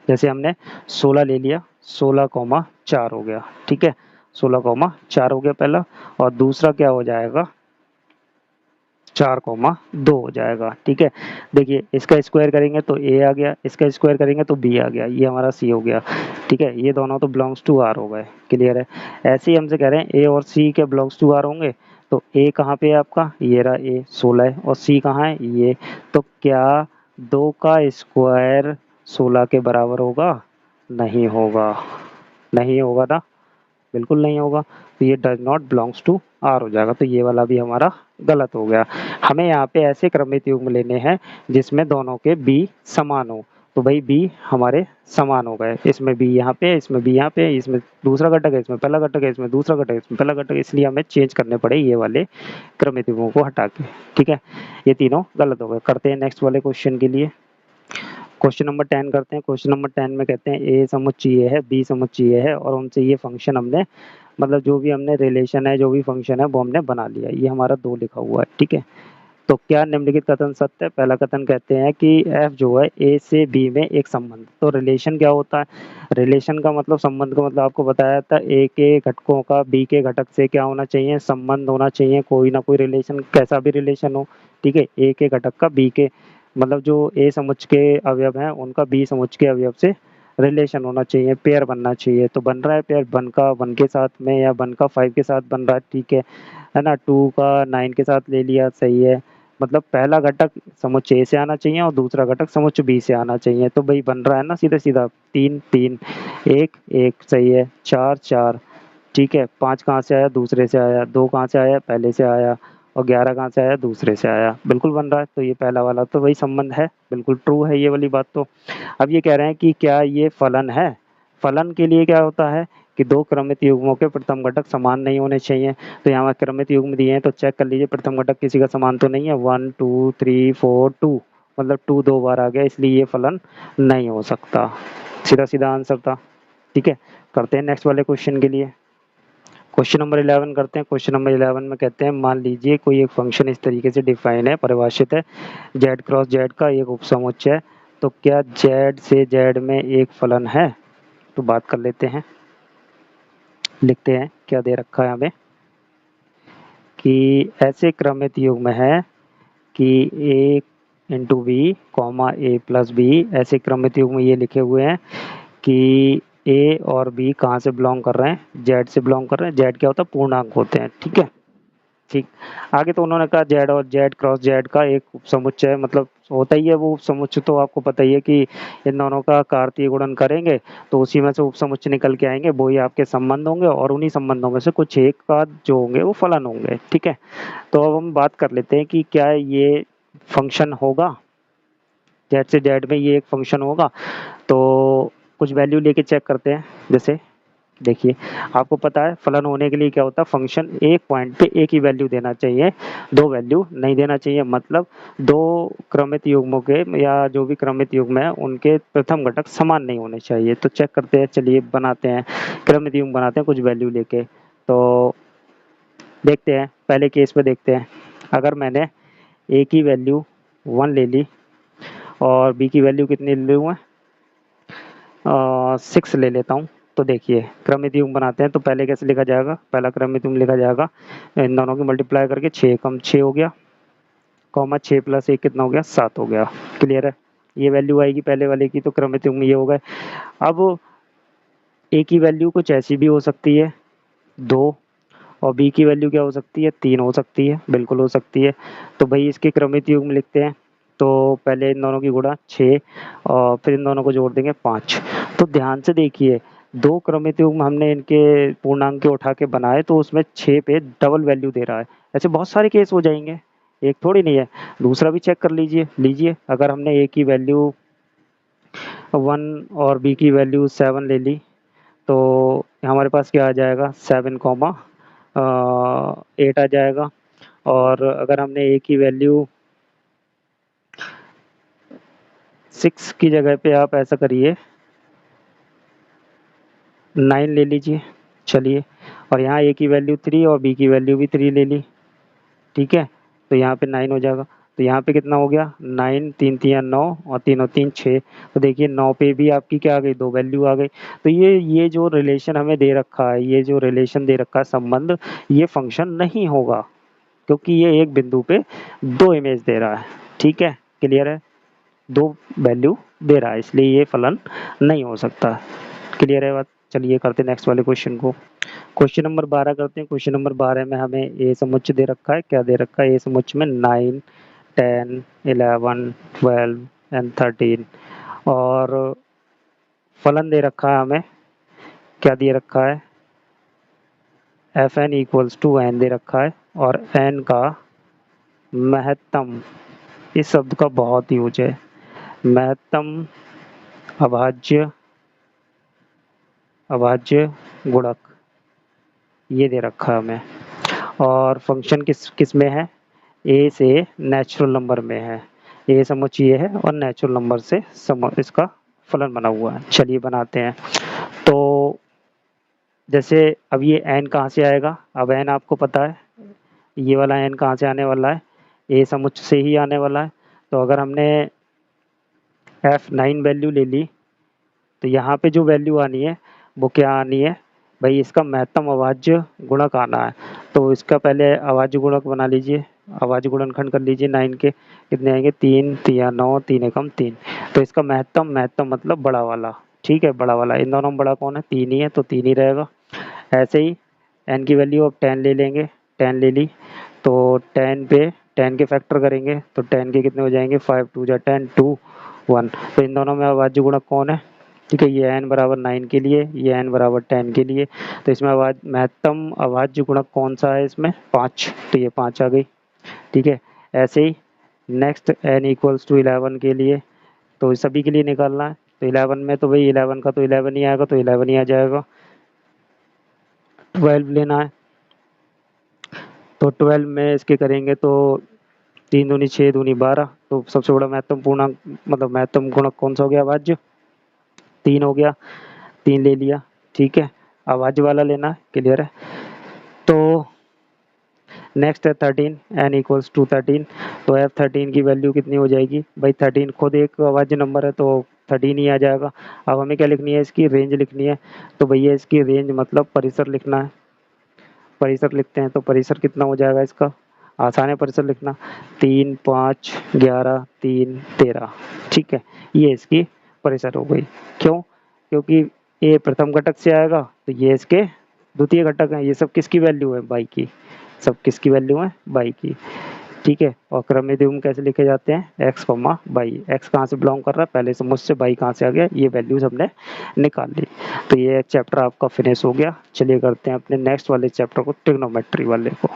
जैसे हमने 16 ले लिया, 16,4 हो गया, ठीक है, 16,4 हो गया पहला, और दूसरा क्या हो जाएगा, 4,2 हो जाएगा, ठीक है। देखिए इसका स्क्वायर करेंगे तो ए आ गया, इसका स्क्वायर करेंगे तो बी आ गया, ये हमारा सी हो गया, ठीक है। ये दोनों तो बिलोंग्स टू आर हो गए, क्लियर है। ऐसे ही हमसे कह रहे हैं ए और सी के बिलोंग्स टू आर होंगे, तो ए कहाँ पे है आपका, ये रहा ए 16 है, और सी कहाँ है ये, तो क्या 2 का स्क्वायर 16 के बराबर होगा, नहीं होगा, नहीं होगा ना, बिल्कुल नहीं होगा। तो ये does not belongs to R हो जाएगा, तो ये वाला भी हमारा गलत हो गया। हमें यहाँ पे ऐसे क्रमित युग्म लेने हैं जिसमें दोनों के बी समान हो, तो भाई बी हमारे समान हो गए, इसमें बी यहाँ पे, इसमें बी यहाँ पे, इसमें दूसरा घटक है, इसमें पहला घटक है, इसमें दूसरा घटक है, इसमें पहला घटक है, इसलिए हमें चेंज करने पड़े ये वाले क्रमित युग्मों को हटा के, ठीक है। ये तीनों गलत हो गए। करते हैं नेक्स्ट वाले क्वेश्चन के लिए, क्वेश्चन नंबर 10 करते हैं। क्वेश्चन नंबर 10 में कहते हैं ए समुच्चय है, बी समुच्चय है, और उनसे ये फंक्शन हमने, मतलब जो भी हमने रिलेशन है, जो भी फंक्शन है वो हमने बना लिया, ये हमारा 2 लिखा हुआ है, ठीक है। तो क्या निम्नलिखित कथन सत्य है, पहला कथन कहते हैं कि एफ जो है ए से बी में एक संबंध, तो रिलेशन क्या होता है, रिलेशन का मतलब, संबंध का मतलब आपको बताया था, ए के घटकों का बी के घटक से क्या होना चाहिए, संबंध होना चाहिए, कोई ना कोई रिलेशन, कैसा भी रिलेशन हो, ठीक है। ए के घटक का बी के, मतलब जो ए समुच्चय के अवयव हैं उनका बी समुच्चय के अवयव से रिलेशन होना चाहिए, पेयर बनना चाहिए, तो बन रहा है पेयर, वन का 1 के साथ में या 1 का 5 के साथ बन रहा है, ठीक है ना, 2 का 9 के साथ ले लिया, सही है। मतलब पहला घटक समुच्चय ए से आना चाहिए और दूसरा घटक समुच्चय बी से आना चाहिए, तो भाई बन रहा है ना सीधा सीधा, 3 3 1 1, सही है, 4 4, ठीक है। 5 कहाँ से आया, दूसरे से आया, 2 कहाँ से आया, पहले से आया, और 11 कहाँ से आया, दूसरे से आया, बिल्कुल बन रहा है। तो ये पहला वाला तो वही संबंध है, बिल्कुल ट्रू है ये वाली बात। तो अब ये कह रहे हैं कि क्या ये फलन है, फलन के लिए क्या होता है कि 2 क्रमित युग्मों के प्रथम घटक समान नहीं होने चाहिए। तो यहाँ क्रमित युग्म दिए हैं तो चेक कर लीजिए प्रथम घटक किसी का समान तो नहीं है, 1 2 3 4 2, मतलब 2 2 बार आ गया, इसलिए ये फलन नहीं हो सकता, सीधा सीधा आंसर था, ठीक है। करते हैं नेक्स्ट वाले क्वेश्चन के लिए, क्वेश्चन नंबर 11 करते हैं। क्वेश्चन नंबर 11 में कहते हैं मान लीजिए कोई एक फंक्शन इस तरीके से डिफाइन है, परिभाषित है, z क्रॉस z का एक उपसमुच्चय है, तो क्या z से z में एक फलन है, तो बात कर लेते हैं, लिखते हैं क्या दे रखा है हमें, कि ऐसे क्रमित युग्म है कि a into b comma a plus b, ऐसे क्रमित युग्म ये लिखे हुए हैं कि ए और बी कहाँ से बिलोंग कर रहे हैं, जेड से बिलोंग कर रहे हैं, जेड क्या होता है, पूर्णांक होते हैं, ठीक है। ठीक, आगे तो उन्होंने कहा जेड और जेड क्रॉस जेड का एक उपसमुच्चय, मतलब होता ही है वो उपसमुच्चय, तो आपको पता ही है कि इन दोनों का कार्तीय गुणन करेंगे तो उसी में से उपसमुच्चय निकल के आएंगे, वही आपके संबंध होंगे, और उन्हीं संबंधों में से कुछ एक का जो होंगे वो फलन होंगे, ठीक है। तो अब हम बात कर लेते हैं कि क्या ये फंक्शन होगा, जेड से जेड में ये एक फंक्शन होगा, तो कुछ वैल्यू लेके चेक करते हैं। जैसे देखिए आपको पता है फलन होने के लिए क्या होता है, फंक्शन एक पॉइंट पे एक ही वैल्यू देना चाहिए, 2 वैल्यू नहीं देना चाहिए, मतलब 2 क्रमित युग्मों के या जो भी क्रमित युग्म है उनके प्रथम घटक समान नहीं होने चाहिए। तो चेक करते हैं, चलिए बनाते हैं क्रमित युग्म, बनाते हैं कुछ वैल्यू लेके। तो देखते हैं पहले केस में, देखते हैं अगर मैंने ए की वैल्यू 1 ले ली और बी की वैल्यू कितनी ले लूँ मैं, 6 ले लेता हूँ, तो देखिए क्रमित युग्म बनाते हैं, तो पहले कैसे लिखा जाएगा, पहला क्रमित युग्म लिखा जाएगा इन दोनों की मल्टीप्लाई करके, 6 कम 6 हो गया, कॉमा 6 प्लस 1 कितना हो गया, 7 हो गया, क्लियर है। ये वैल्यू आएगी पहले वाले की, तो क्रमित युग्म ये हो गए। अब ए की वैल्यू कुछ ऐसी भी हो सकती है 2, और बी की वैल्यू क्या हो सकती है, 3 हो सकती है, बिल्कुल हो सकती है। तो भाई इसके क्रमित युग्म लिखते हैं, तो पहले इन दोनों की गुणा 6 और फिर इन दोनों को जोड़ देंगे 5। तो ध्यान से देखिए दो क्रमिक युग्म हमने इनके पूर्णांक के उठा के बनाए तो उसमें 6 पे डबल वैल्यू दे रहा है। ऐसे बहुत सारे केस हो जाएंगे, एक थोड़ी नहीं है। दूसरा भी चेक कर लीजिए अगर हमने ए की वैल्यू 1 और बी की वैल्यू 7 ले ली तो हमारे पास क्या आ जाएगा 7 कॉमा 8 आ जाएगा। और अगर हमने ए की वैल्यू 6 की जगह पे आप ऐसा करिए 9 ले लीजिए, चलिए। और यहाँ ए की वैल्यू 3 और बी की वैल्यू भी 3 ले ली, ठीक है। तो यहाँ पे 9 हो जाएगा। तो यहाँ पे कितना हो गया 9, 3 3 9 और 3 और 3 6। तो देखिए 9 पे भी आपकी क्या आ गई, 2 वैल्यू आ गई। तो ये जो रिलेशन हमें दे रखा है, ये जो रिलेशन दे रखा है संबंध, ये फंक्शन नहीं होगा क्योंकि ये एक बिंदु पे 2 इमेज दे रहा है, ठीक है, क्लियर है। 2 वैल्यू दे रहा है इसलिए ये फलन नहीं हो सकता, क्लियर है बात। चलिए करते हैं नेक्स्ट वाले क्वेश्चन को। क्वेश्चन नंबर 12 करते हैं। क्वेश्चन नंबर 12 में हमें ए समुच्चय दे रखा है, क्या दे रखा है, ए समुच्चय में 9, 10, 11, 12 एंड 13 और फलन दे रखा है हमें, क्या दे रखा है, F N equals to N दे रखा है। और एन का महत्तम, इस शब्द का बहुत यूज है, महत्तम अभाज्य गुणक ये दे रखा है हमें। और फंक्शन किस में है, ए से नेचुरल नंबर में है, ए समुच्चय है और नेचुरल नंबर से इसका फलन बना हुआ है। चलिए बनाते हैं। तो जैसे अब ये n कहाँ से आएगा, अब n आपको पता है, ये वाला n कहाँ से आने वाला है, ए समुच्चय से ही आने वाला है। तो अगर हमने f9 वैल्यू ले ली तो यहाँ पे जो वैल्यू आनी है वो क्या आनी है भाई, इसका महत्तम अभाज्य गुणक आना है। तो इसका पहले अभाज्य गुणक बना लीजिए, अभाज्य गुणनखंड कर लीजिए 9 के, कितने आएंगे 3 3 9 3 एकम 3। तो इसका महत्तम मतलब बड़ा वाला, ठीक है, बड़ा वाला। इन दोनों में बड़ा कौन है, 3 ही है तो 3 ही रहेगा। ऐसे ही n की वैल्यू अब 10 ले लेंगे, 10 ले ली तो 10 पे 10 के फैक्टर करेंगे तो 10 के कितने हो जाएंगे 5 2 जा 10 2 1। तो इन दोनों में अभाज्य गुणक कौन है, ठीक है, ये n बराबर 9 के लिए, ये n बराबर 10 के लिए। तो इसमें महत्तम अभाज्य गुणक कौन सा है, इसमें 5, तो ये 5 आ गई, ठीक है। ऐसे ही नेक्स्ट n इक्वल्स टू 11 के लिए, तो सभी के लिए निकालना है। तो 11 में तो भाई 11 का तो 11 ही आएगा, तो 11 ही आ जाएगा। 12 लेना है तो 12 में इसके करेंगे तो 3 दूनी 6 दूनी 12। तो सबसे बड़ा महत्तम पूर्णांक महत्तम गुणक कौन सा हो गया, अभाज्य 3 हो गया, 3 ले लिया, ठीक है। अभाज्य वाला लेना है, क्लियर है। तो नेक्स्ट है 13, n इक्वल्स टू 13। तो f13 की वैल्यू कितनी हो जाएगी भाई, 13 खुद एक अभाज्य नंबर है तो 13 ही आ जाएगा। अब हमें क्या लिखनी है, इसकी रेंज लिखनी है। तो भैया इसकी रेंज मतलब परिसर लिखना है, परिसर लिखते हैं। तो परिसर कितना हो जाएगा इसका, आसान है परिसर लिखना, 3 5 11 3 13, ठीक है। ये इसकी परिसर हो गई। क्यों, क्योंकि ये प्रथम घटक से आएगा तो ये इसके द्वितीय घटक हैं। ये सब किसकी वैल्यू है, बाई की, सब किसकी वैल्यू है, बाई की, ठीक है। और क्रमिक युग्म कैसे लिखे जाते हैं, x बाई, x कहाँ से बिलोंग कर रहा है, पहले से मुझसे, बाई कहाँ से आ गया, ये वैल्यूज हमने निकाल ली। तो ये चैप्टर आपका फिनिश हो गया। चलिए करते हैं अपने नेक्स्ट वाले चैप्टर को, ट्रिग्नोमेट्री वाले को।